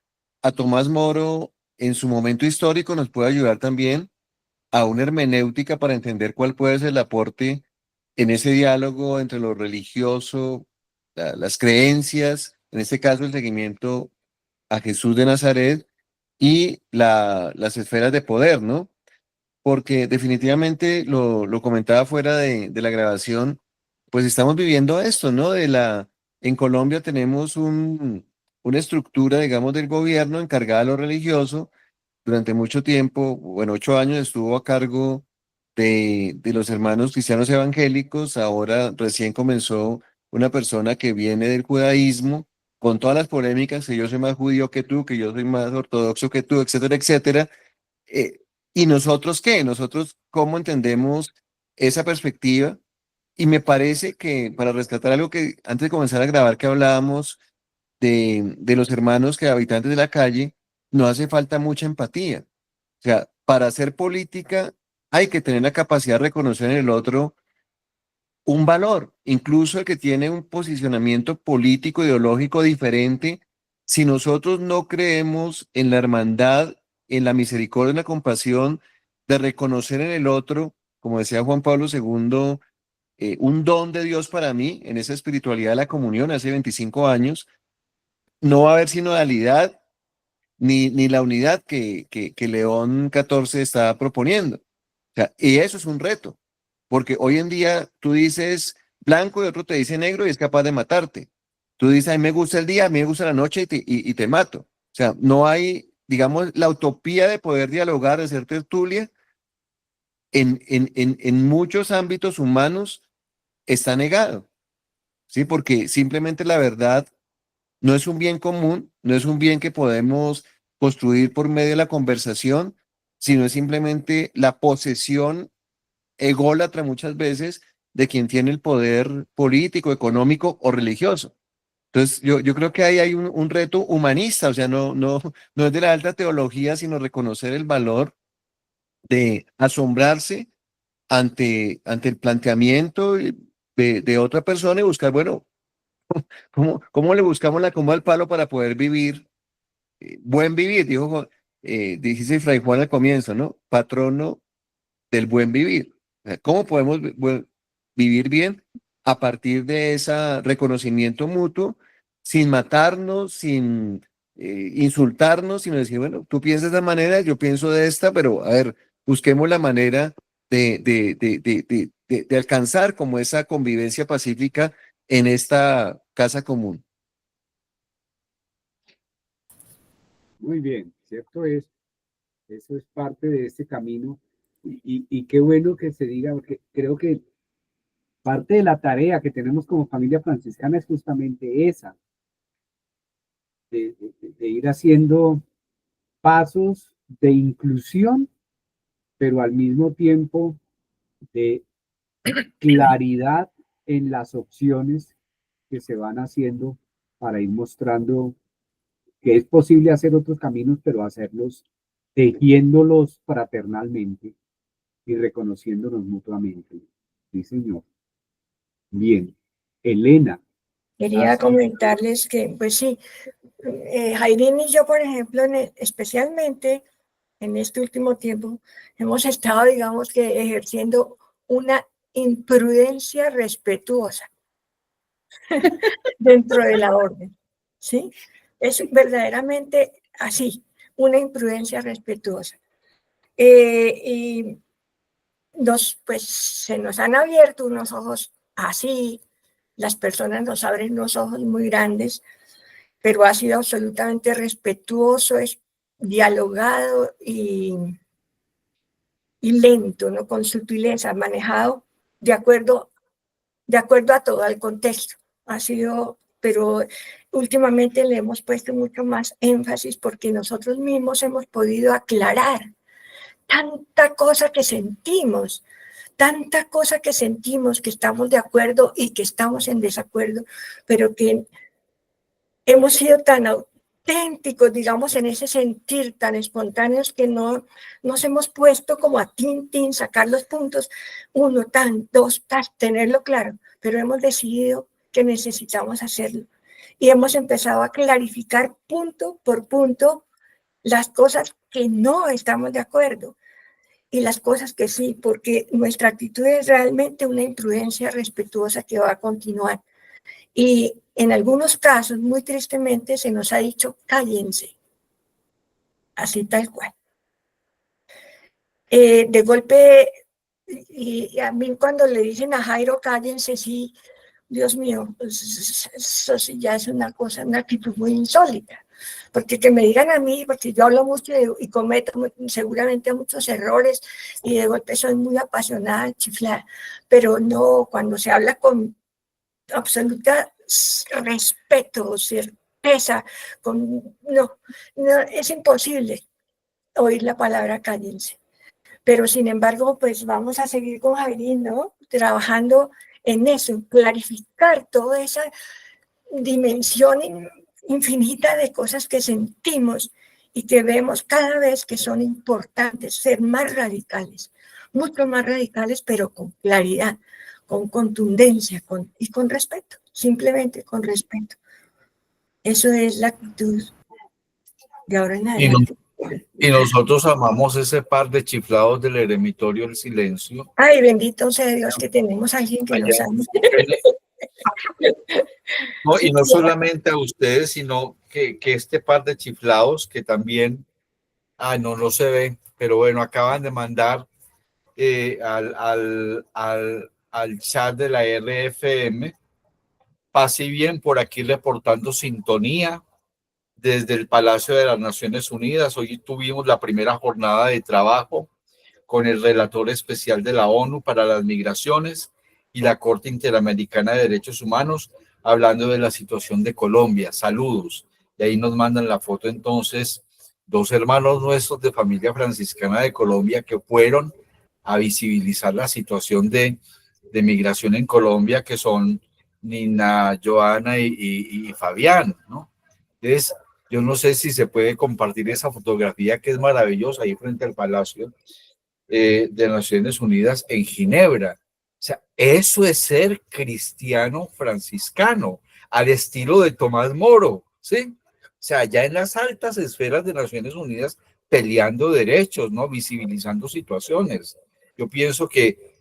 Tomás Moro en su momento histórico nos puede ayudar también a una hermenéutica para entender cuál puede ser el aporte en ese diálogo entre lo religioso, las creencias, en este caso el seguimiento a Jesús de Nazaret y las esferas de poder, ¿no? Porque definitivamente lo comentaba fuera de la grabación, pues estamos viviendo esto, ¿no? En Colombia tenemos una estructura, digamos, del gobierno encargada de lo religioso. Durante mucho tiempo, bueno, 8 años estuvo a cargo de los hermanos cristianos evangélicos. Ahora recién comenzó una persona que viene del judaísmo, con todas las polémicas, que yo soy más judío que tú, que yo soy más ortodoxo que tú, etcétera, etcétera. Eh, ¿Y nosotros qué? Nosotros, ¿cómo entendemos esa perspectiva? Y me parece que para rescatar algo que antes de comenzar a grabar que hablábamos de los hermanos que habitantes de la calle, no hace falta mucha empatía. O sea, para hacer política hay que tener la capacidad de reconocer en el otro un valor, incluso el que tiene un posicionamiento político, ideológico diferente. Si nosotros no creemos en la hermandad, en la misericordia, en la compasión, de reconocer en el otro, como decía Juan Pablo II, un don de Dios para mí, en esa espiritualidad de la comunión hace 25 años, no va a haber sinodalidad ni la unidad que León XIV está proponiendo. O sea, y eso es un reto, porque hoy en día tú dices blanco y otro te dice negro y es capaz de matarte. Tú dices, a mí me gusta el día, a mí me gusta la noche y te mato. O sea, no hay, digamos, la utopía de poder dialogar, de hacer tertulia, en muchos ámbitos humanos está negado, ¿sí? Porque simplemente la verdad no es un bien común, no es un bien que podemos construir por medio de la conversación, sino es simplemente la posesión ególatra muchas veces de quien tiene el poder político, económico o religioso. Entonces, yo creo que ahí hay un reto humanista, o sea, no es de la alta teología, sino reconocer el valor de asombrarse ante el planteamiento de otra persona y buscar, bueno, ¿cómo le buscamos la coma al palo para poder vivir? Buen vivir, dijiste Fray Juan al comienzo, ¿no? Patrono del buen vivir. O sea, ¿cómo podemos vivir bien a partir de ese reconocimiento mutuo, sin matarnos, sin insultarnos, sino decir, bueno, tú piensas de esta manera, yo pienso de esta, pero a ver, busquemos la manera de alcanzar como esa convivencia pacífica en esta casa común? Muy bien, cierto es. Eso es parte de este camino. Y qué bueno que se diga, porque creo que parte de la tarea que tenemos como familia franciscana es justamente esa, de ir haciendo pasos de inclusión, pero al mismo tiempo de claridad en las opciones que se van haciendo para ir mostrando que es posible hacer otros caminos, pero hacerlos tejiéndolos fraternalmente y reconociéndonos mutuamente. Sí, señor. Bien. Elena. Quería comentarles que, pues sí, Jairín y yo, por ejemplo, especialmente en este último tiempo, hemos estado, digamos que, ejerciendo una imprudencia respetuosa dentro de la orden, ¿sí? Es verdaderamente así, una imprudencia respetuosa. Y pues, se nos han abierto unos ojos así, las personas nos abren unos ojos muy grandes, pero ha sido absolutamente respetuoso, es dialogado y lento, ¿no? Con sutileza, manejado de acuerdo a todo el contexto. Ha sido, pero últimamente le hemos puesto mucho más énfasis porque nosotros mismos hemos podido aclarar tanta cosa que sentimos, que estamos de acuerdo y que estamos en desacuerdo, pero que hemos sido tan auténticos, digamos, en ese sentir, tan espontáneos, que no nos hemos puesto como a tin, sacar los puntos, uno, tan, dos, tenerlo claro, pero hemos decidido que necesitamos hacerlo. Y hemos empezado a clarificar punto por punto las cosas que no estamos de acuerdo y las cosas que sí, porque nuestra actitud es realmente una imprudencia respetuosa que va a continuar. Y en algunos casos, muy tristemente, se nos ha dicho, cállense, así tal cual. De golpe, y a mí cuando le dicen a Jairo, cállense, sí, Dios mío, pues eso sí ya es una cosa, una actitud muy insólita. Porque que me digan a mí, porque yo hablo mucho y cometo seguramente muchos errores y de golpe soy muy apasionada, chiflada, pero no, cuando se habla con absoluta respeto, certeza, no, es imposible oír la palabra cállense. Pero sin embargo, pues vamos a seguir con Jairín, ¿no? Trabajando en eso, clarificar toda esa dimensión infinita de cosas que sentimos y que vemos cada vez que son importantes, ser más radicales, mucho más radicales, pero con claridad, con contundencia y con respeto, simplemente con respeto. Eso es la actitud de ahora en Y, no- adelante. y nosotros amamos ese par de chiflados del eremitorio del silencio. Ay, bendito sea Dios que tenemos a alguien que nos Allá. ama. No, y no solamente a ustedes, sino que este par de chiflados que también, no se ve, pero bueno, acaban de mandar al chat de la RFM. Paz y bien, por aquí reportando sintonía desde el Palacio de las Naciones Unidas. Hoy tuvimos la primera jornada de trabajo con el relator especial de la ONU para las migraciones y la Corte Interamericana de Derechos Humanos, hablando de la situación de Colombia. Saludos. Y ahí nos mandan la foto entonces, dos hermanos nuestros de familia franciscana de Colombia que fueron a visibilizar la situación de migración en Colombia, que son Nina, Joana y Fabián, ¿no? Entonces, yo no sé si se puede compartir esa fotografía que es maravillosa ahí frente al Palacio de Naciones Unidas en Ginebra. O sea, eso es ser cristiano franciscano, al estilo de Tomás Moro, ¿sí? O sea, ya en las altas esferas de Naciones Unidas peleando derechos, ¿no? Visibilizando situaciones. Yo pienso que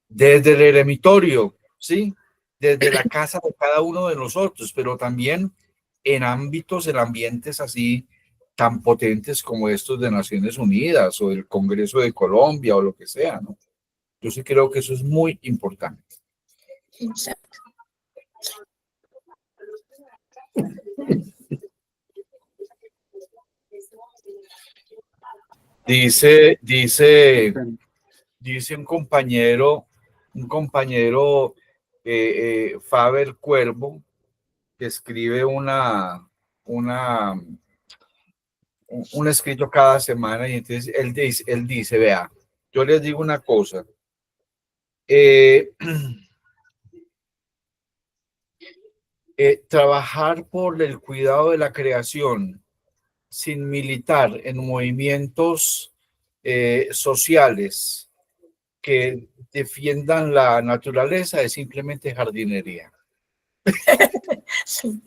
desde el eremitorio, ¿sí? Desde la casa de cada uno de nosotros, pero también en ámbitos, en ambientes así tan potentes como estos de Naciones Unidas o el Congreso de Colombia o lo que sea, ¿no? Yo sí creo que eso es muy importante. Exacto. Dice un compañero Faber Cuervo, que escribe un escrito cada semana, y entonces él dice, vea, yo les digo una cosa, trabajar por el cuidado de la creación sin militar en movimientos sociales que defiendan la naturaleza es simplemente jardinería. Sí,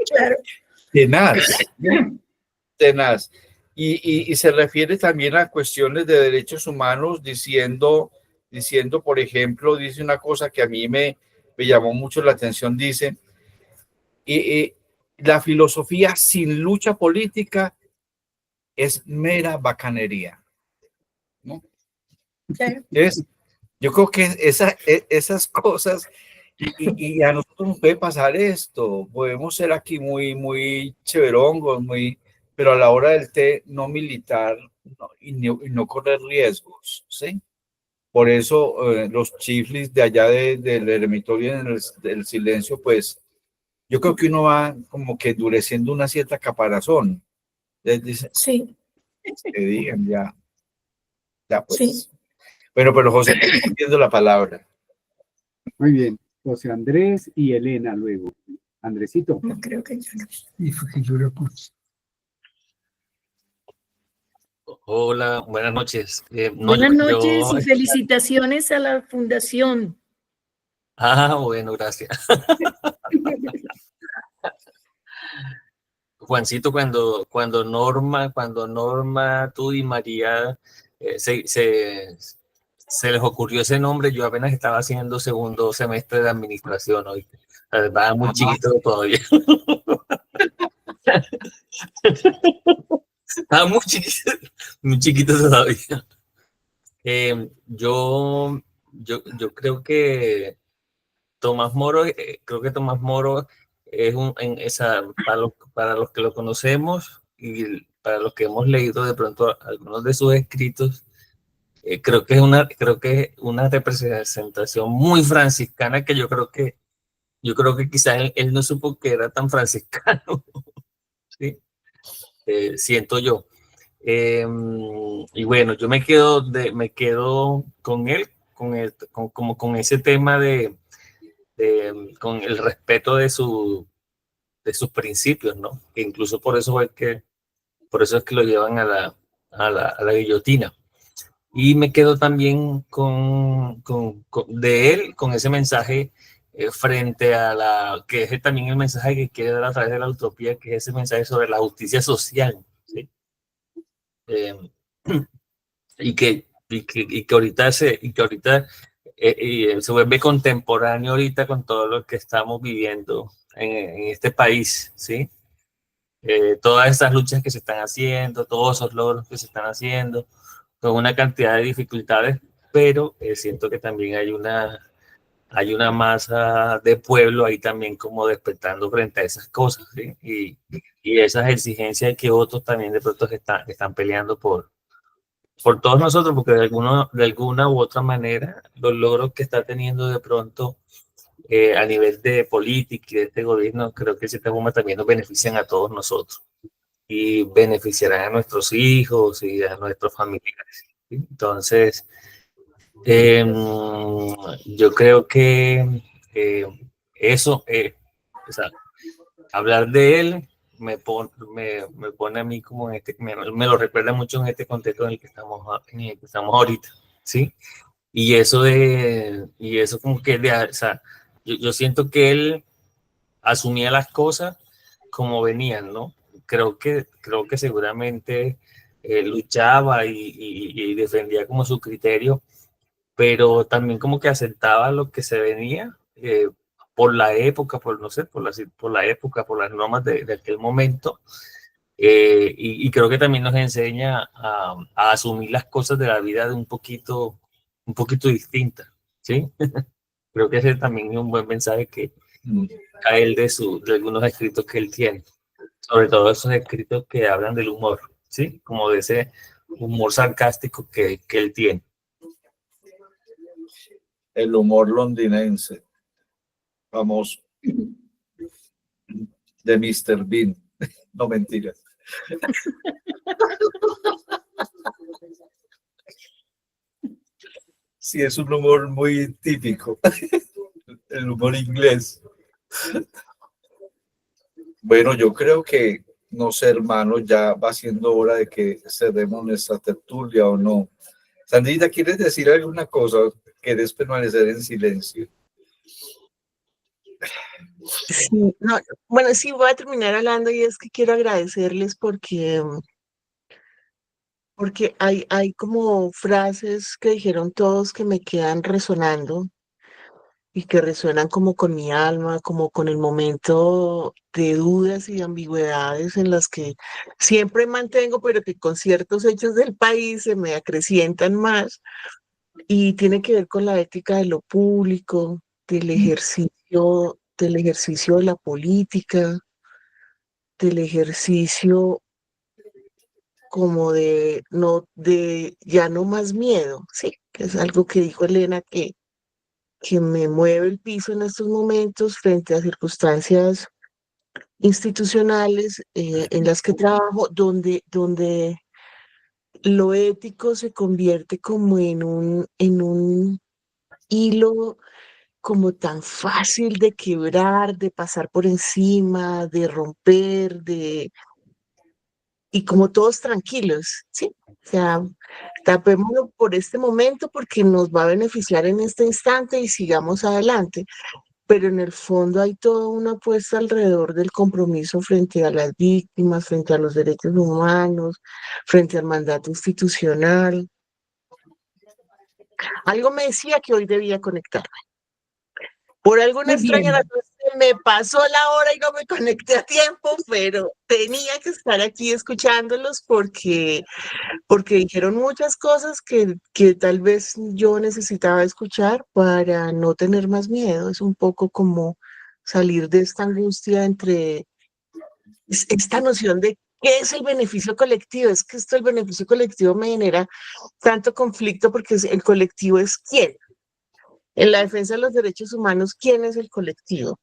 claro. Tenaz. Y se refiere también a cuestiones de derechos humanos, diciendo, por ejemplo, dice una cosa que a mí me llamó mucho la atención, dice, la filosofía sin lucha política es mera bacanería, ¿no? Claro. Yo creo que esas cosas, y a nosotros nos puede pasar esto, podemos ser aquí muy chéverongos, pero a la hora del té no militar, no, y no correr riesgos, ¿sí? Por eso los chiflis de allá del eremitorio del silencio, pues yo creo que uno va como que endureciendo una cierta caparazón. Les dice, Sí, que digan ya pues. sí. Bueno, pero José, pidiendo la palabra. Muy bien. José Andrés y Elena luego. Andresito. No creo que yo no. Hola, buenas noches. Buenas noches y felicitaciones a la fundación. Bueno, gracias. Juancito, cuando Norma, tú y María se les ocurrió ese nombre, yo apenas estaba haciendo segundo semestre de administración hoy. Estaba muy chiquito todavía. Estaba muy chiquito todavía. Yo creo que Tomás Moro es para los que lo conocemos y para los que hemos leído de pronto algunos de sus escritos, creo que es una representación muy franciscana que yo creo que quizás él no supo que era tan franciscano. ¿Sí? Siento yo. Y bueno, yo me quedo con él, como con ese tema con el respeto de sus principios, ¿no? Que incluso por eso es que lo llevan a la guillotina. Y me quedo también de él, con ese mensaje frente a que es también el mensaje que quiere dar a través de la utopía, que es ese mensaje sobre la justicia social, ¿sí? Y que ahorita se vuelve contemporáneo ahorita con todo lo que estamos viviendo en este país, ¿sí? Todas estas luchas que se están haciendo, todos esos logros que se están haciendo, con una cantidad de dificultades, pero siento que también hay una masa de pueblo ahí también como despertando frente a esas cosas, ¿sí? Y esas exigencias que otros también de pronto están peleando por todos nosotros, porque de alguna u otra manera los logros que está teniendo de pronto a nivel de política y de este gobierno, creo que de cierta forma también nos benefician a todos nosotros y beneficiarán a nuestros hijos y a nuestros familiares, ¿sí? Entonces, yo creo que eso, o sea, hablar de él me pone a mí como me lo recuerda mucho en este contexto en el que estamos ahorita, ¿sí? Y eso como que, o sea, yo siento que él asumía las cosas como venían, ¿no? Creo que seguramente luchaba y defendía como su criterio, pero también como que aceptaba lo que se venía por la época, no sé, por la época, por las normas de aquel momento. Y creo que también nos enseña a asumir las cosas de la vida de un poquito distinta, ¿sí? Creo que ese también es un buen mensaje que a él de algunos escritos que él tiene, sobre todo esos escritos que hablan del humor, ¿sí? Como de ese humor sarcástico que él tiene. El humor londinense, famoso, de Mr. Bean. No, mentiras. Sí, es un humor muy típico, el humor inglés. Bueno, yo creo que, no sé, hermano, ya va siendo hora de que cerremos nuestra tertulia, ¿o no? Sandrita, ¿quieres decir alguna cosa? ¿Quieres permanecer en silencio? Sí, no, bueno, sí, voy a terminar hablando y es que quiero agradecerles porque hay como frases que dijeron todos que me quedan resonando y que resuenan como con mi alma, como con el momento de dudas y de ambigüedades en las que siempre mantengo, pero que con ciertos hechos del país se me acrecientan más, y tiene que ver con la ética de lo público, del ejercicio de la política, del ejercicio como de ya no más miedo, sí, que es algo que dijo Elena que me mueve el piso en estos momentos frente a circunstancias institucionales en las que trabajo, donde lo ético se convierte como en un hilo como tan fácil de quebrar, de pasar por encima, de romper, y como todos tranquilos, ¿sí? O sea, tapémoslo por este momento porque nos va a beneficiar en este instante y sigamos adelante. Pero en el fondo hay toda una apuesta alrededor del compromiso frente a las víctimas, frente a los derechos humanos, frente al mandato institucional. Algo me decía que hoy debía conectarme. Por alguna extraña razón me pasó la hora y no me conecté a tiempo, pero tenía que estar aquí escuchándolos porque dijeron muchas cosas que tal vez yo necesitaba escuchar para no tener más miedo. Es un poco como salir de esta angustia entre esta noción de qué es el beneficio colectivo. Es que esto del beneficio colectivo me genera tanto conflicto porque el colectivo es quién. En la defensa de los derechos humanos, ¿quién es el colectivo?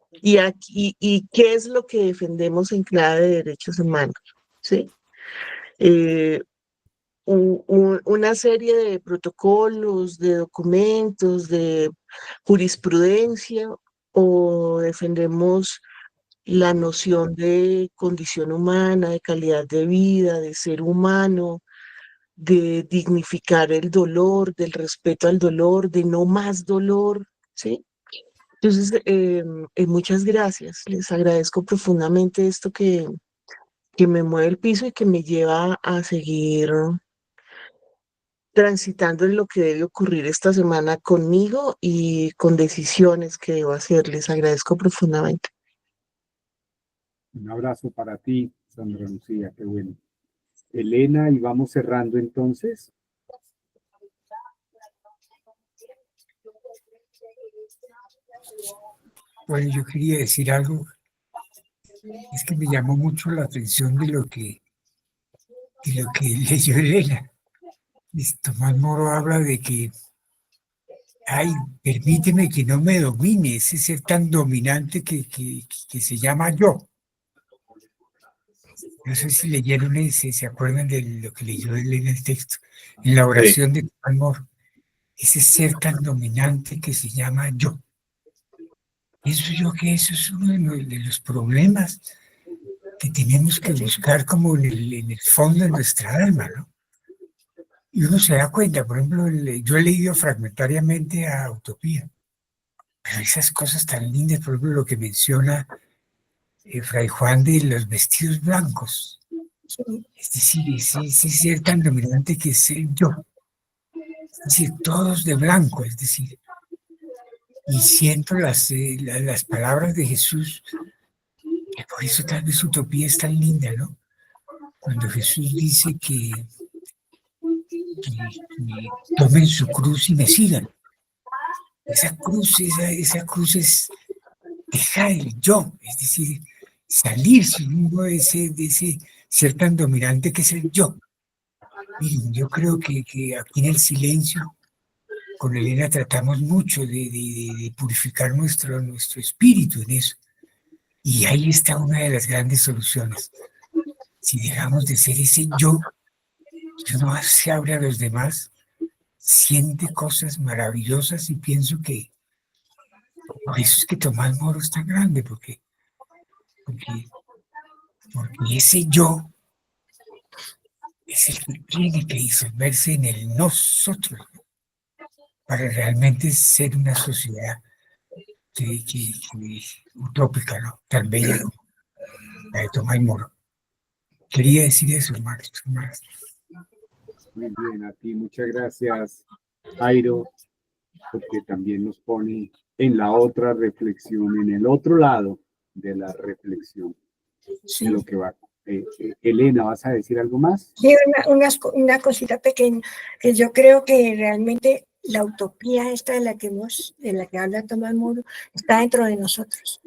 Y qué es lo que defendemos en clave de derechos humanos, ¿sí? Una serie de protocolos, de documentos, de jurisprudencia, o defendemos la noción de condición humana, de calidad de vida, de ser humano, de dignificar el dolor, del respeto al dolor, de no más dolor, ¿sí? Entonces, muchas gracias. Les agradezco profundamente esto que me mueve el piso y que me lleva a seguir transitando en lo que debe ocurrir esta semana conmigo y con decisiones que debo hacer. Les agradezco profundamente. Un abrazo para ti, Sandra Lucía, qué bueno. Elena, y vamos cerrando entonces. Bueno, yo quería decir algo. Es que me llamó mucho la atención de lo que leyó Elena. Tomás Moro habla de que, ay, permíteme que no me domine, ese ser tan dominante que se llama yo. No sé si leyeron ese, se acuerdan de lo que leyó Elena en el texto, en la oración de Tomás Moro. Ese ser tan dominante que se llama yo. Pienso yo que eso es uno de los problemas que tenemos que buscar como en el fondo de nuestra alma, ¿no? Y uno se da cuenta, por ejemplo, yo he leído fragmentariamente a Utopía, pero esas cosas tan lindas, por ejemplo, lo que menciona Fray Juan de los vestidos blancos, es decir, ese ser tan dominante que es el yo, es decir, todos de blanco, es decir, y siento las palabras de Jesús, que por eso tal vez Utopía es tan linda, ¿no? Cuando Jesús dice que tomen su cruz y me sigan. Esa cruz es dejar el yo, es decir, salirse de ese ser tan dominante que es el yo. Miren, yo creo que aquí en el silencio, con Elena tratamos mucho de purificar nuestro espíritu en eso. Y ahí está una de las grandes soluciones. Si dejamos de ser ese yo, que uno se abre a los demás, siente cosas maravillosas y pienso que por eso es que Tomás Moro es tan grande, porque ese yo es el que tiene que disolverse en el nosotros, ¿no? Para realmente ser una sociedad que utópica, ¿no? Tan bella como la de Tomás Moro. Quería decir eso, Max. Muy bien, a ti muchas gracias, Jairo, porque también nos pone en la otra reflexión, en el otro lado de la reflexión, de lo que va. Elena, ¿vas a decir algo más? Sí, una cosita pequeña, que yo creo que realmente la utopía esta de la que habla Tomás Moro está dentro de nosotros.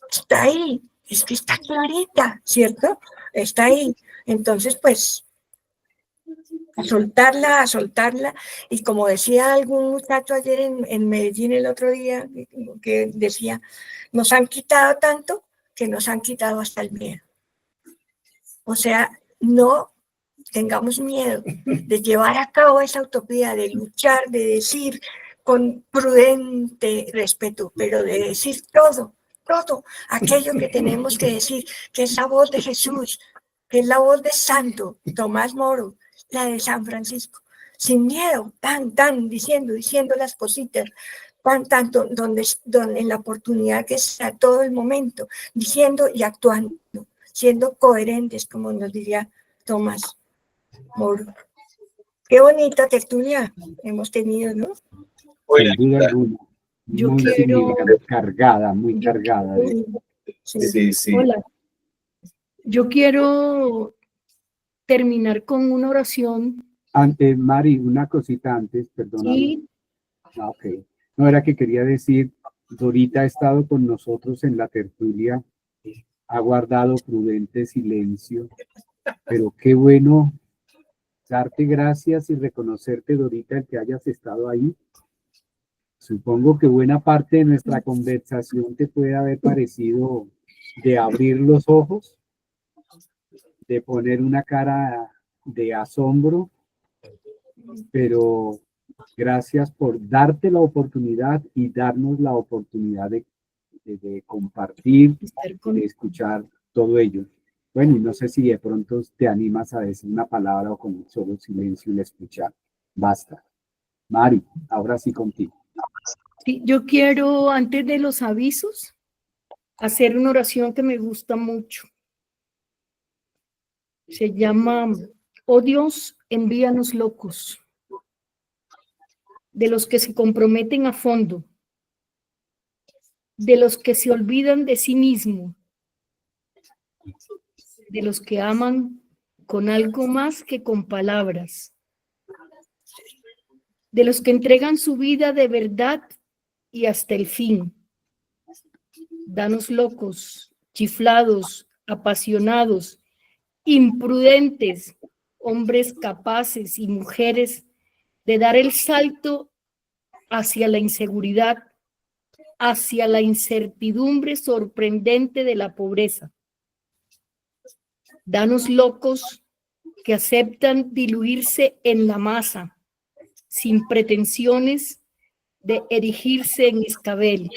Está ahí, es que está clarita, ¿cierto? Está ahí. Entonces, pues, a soltarla. Y como decía algún muchacho ayer en Medellín el otro día, que decía, nos han quitado tanto que nos han quitado hasta el miedo. O sea, no tengamos miedo de llevar a cabo esa utopía, de luchar, de decir con prudente respeto, pero de decir todo aquello que tenemos que decir, que es la voz de Jesús, que es la voz de Santo Tomás Moro, la de San Francisco, sin miedo, diciendo las cositas, tanto, donde en la oportunidad que sea todo el momento, diciendo y actuando, siendo coherentes, como nos diría Tomás Moro. Qué bonita tertulia hemos tenido, ¿no? Sin duda alguna. Yo Muy quiero... cargada, muy cargada. Sí. Hola. Yo quiero terminar con una oración. Antes, Mari, una cosita antes, perdóname. Sí. Ok. No, era que quería decir, Dorita ha estado con nosotros en la tertulia, ha guardado prudente silencio, pero qué bueno darte gracias y reconocerte, Dorita, el que hayas estado ahí. Supongo que buena parte de nuestra conversación te puede haber parecido de abrir los ojos, de poner una cara de asombro, pero gracias por darte la oportunidad y darnos la oportunidad de compartir, de escuchar todo ello. Bueno, y no sé si de pronto te animas a decir una palabra o con solo silencio y escuchar. Basta. Mari, ahora sí contigo. Sí, yo quiero, antes de los avisos, hacer una oración que me gusta mucho. Se llama, oh Dios, envíanos locos, de los que se comprometen a fondo, de los que se olvidan de sí mismo, de los que aman con algo más que con palabras, de los que entregan su vida de verdad y hasta el fin. Danos locos, chiflados, apasionados, imprudentes, hombres capaces y mujeres de dar el salto hacia la inseguridad, hacia la incertidumbre sorprendente de la pobreza. Danos locos que aceptan diluirse en la masa, sin pretensiones de erigirse en escabel,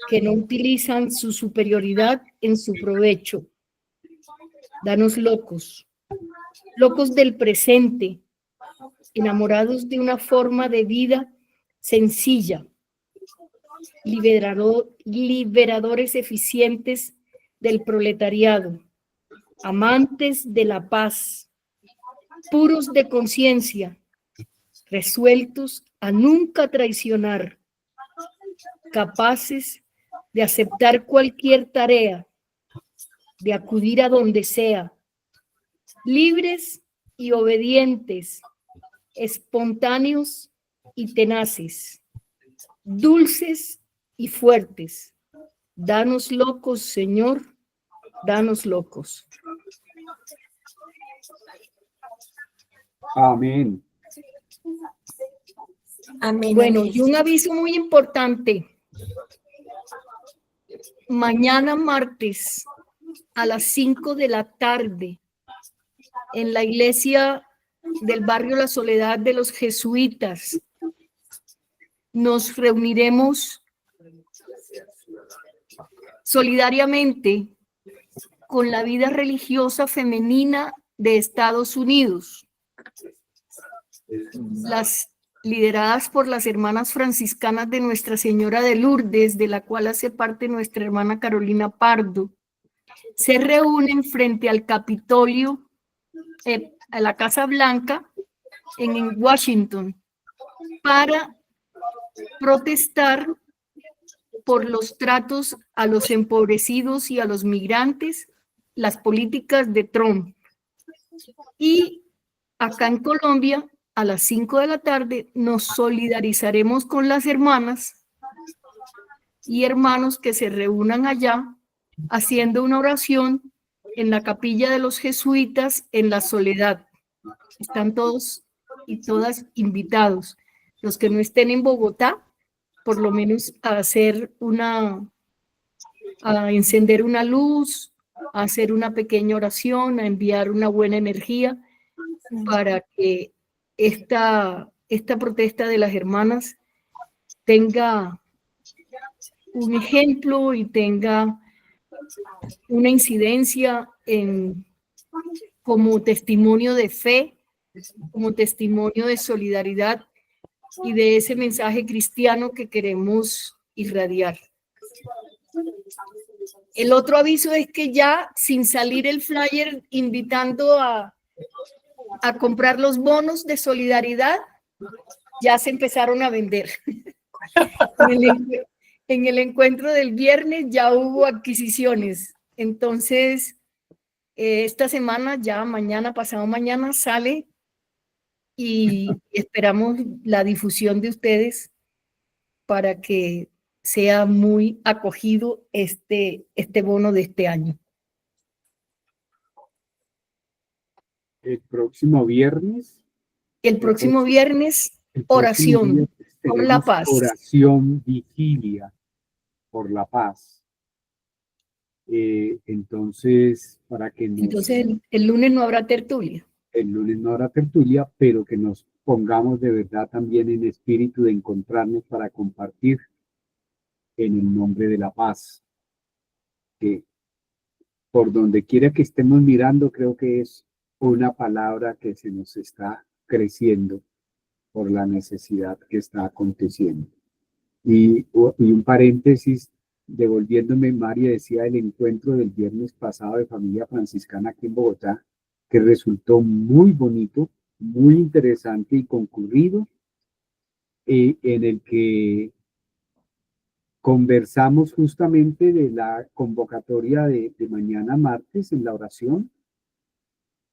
que no utilizan su superioridad en su provecho. Danos locos, locos del presente, enamorados de una forma de vida sencilla, liberadores eficientes del proletariado, amantes de la paz, puros de conciencia, resueltos a nunca traicionar, capaces de aceptar cualquier tarea, de acudir a donde sea, libres y obedientes, espontáneos y tenaces, dulces y fuertes. Danos locos, Señor, danos locos. Amén. Amén. Bueno, amén. y un aviso muy importante. Mañana martes a las 5 de la tarde en la iglesia del barrio La Soledad de los Jesuitas nos reuniremos solidariamente con la vida religiosa femenina de Estados Unidos, las lideradas por las hermanas franciscanas de Nuestra Señora de Lourdes, de la cual hace parte nuestra hermana Carolina Pardo, se reúnen frente al Capitolio, a la Casa Blanca, en Washington, para protestar por los tratos a los empobrecidos y a los migrantes, las políticas de Trump. Y acá en Colombia, a las 5 de la tarde, nos solidarizaremos con las hermanas y hermanos que se reúnan allá haciendo una oración en la capilla de los jesuitas en La Soledad. Están todos y todas invitados. Los que no estén en Bogotá, por lo menos a encender una luz, a hacer una pequeña oración, a enviar una buena energía para que esta protesta de las hermanas tenga un ejemplo y tenga una incidencia como testimonio de fe, como testimonio de solidaridad y de ese mensaje cristiano que queremos irradiar. El otro aviso es que ya sin salir el flyer invitando a comprar los bonos de solidaridad, ya se empezaron a vender. En el encuentro del viernes ya hubo adquisiciones. Entonces, esta semana, ya mañana, pasado mañana, sale y esperamos la difusión de ustedes para que sea muy acogido este bono de este año. El próximo viernes. El próximo viernes, oración por la paz. Oración, vigilia por la paz. Entonces, para que nos... Entonces, el lunes no habrá tertulia. El lunes no habrá tertulia, pero que nos pongamos de verdad también en espíritu de encontrarnos para compartir en el nombre de la paz. Que por donde quiera que estemos mirando, creo que es una palabra que se nos está creciendo por la necesidad que está aconteciendo. Y un paréntesis, devolviéndome, María decía el encuentro del viernes pasado de familia franciscana aquí en Bogotá, que resultó muy bonito, muy interesante y concurrido, en el que conversamos justamente de la convocatoria de mañana martes en la oración,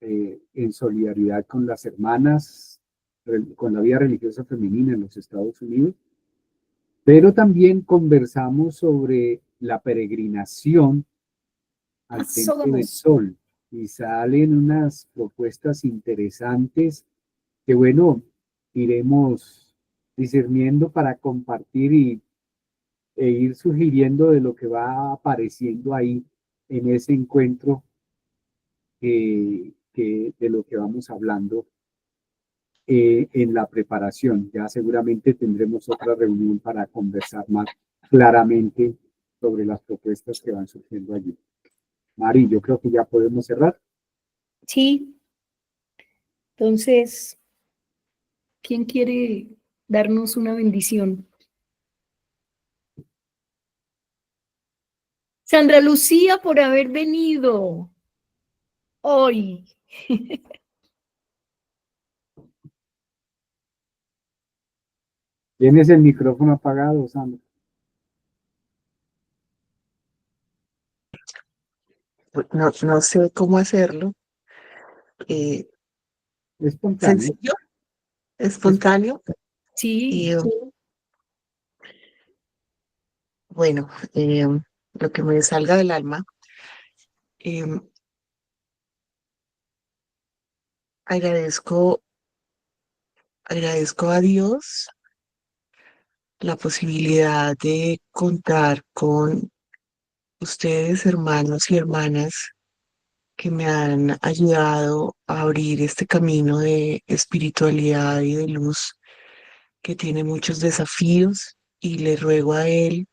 en solidaridad con las hermanas, con la vida religiosa femenina en los Estados Unidos, pero también conversamos sobre la peregrinación al Templo del Sol y salen unas propuestas interesantes que, bueno, iremos discerniendo para compartir e ir sugiriendo de lo que va apareciendo ahí en ese encuentro de lo que vamos hablando en la preparación. Ya seguramente tendremos otra reunión para conversar más claramente sobre las propuestas que van surgiendo allí. Mari, yo creo que ya podemos cerrar. Sí. Entonces, ¿quién quiere darnos una bendición? Sandra Lucía, por haber venido hoy. ¿Tienes el micrófono apagado, Sandra? No sé cómo hacerlo. Espontáneo. Sencillo, espontáneo. Sí. Bueno, lo que me salga del alma. Agradezco a Dios la posibilidad de contar con ustedes, hermanos y hermanas, que me han ayudado a abrir este camino de espiritualidad y de luz que tiene muchos desafíos, y le ruego a Él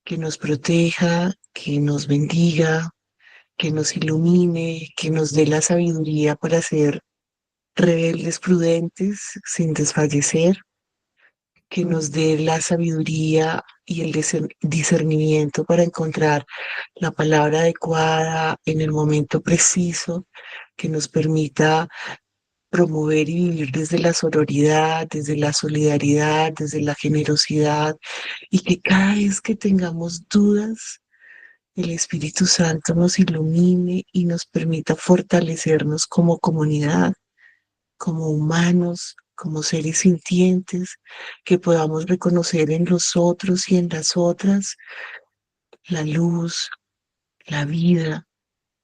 que nos proteja, que nos bendiga, que nos ilumine, que nos dé la sabiduría para ser rebeldes prudentes sin desfallecer, que nos dé la sabiduría y el discernimiento para encontrar la palabra adecuada en el momento preciso, que nos permita promover y vivir desde la sororidad, desde la solidaridad, desde la generosidad, y que cada vez que tengamos dudas, el Espíritu Santo nos ilumine y nos permita fortalecernos como comunidad, como humanos, como seres sintientes, que podamos reconocer en los otros y en las otras la luz, la vida,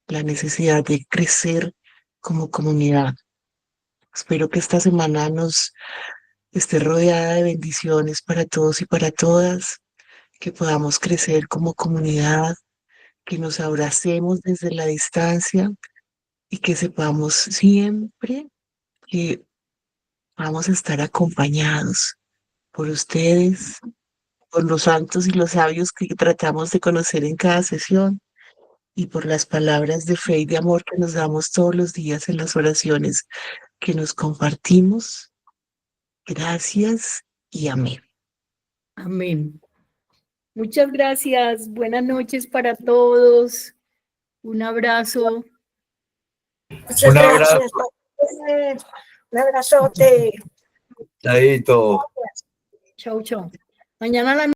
la necesidad de crecer como comunidad. Espero que esta semana nos esté rodeada de bendiciones para todos y para todas, que podamos crecer como comunidad, que nos abracemos desde la distancia y que sepamos siempre que vamos a estar acompañados por ustedes, por los santos y los sabios que tratamos de conocer en cada sesión, y por las palabras de fe y de amor que nos damos todos los días en las oraciones que nos compartimos. Gracias y amén. Amén. Muchas gracias. Buenas noches para todos. Un abrazo. Muchas gracias. Un abrazote. Chaito. Chau, chau. Mañana a la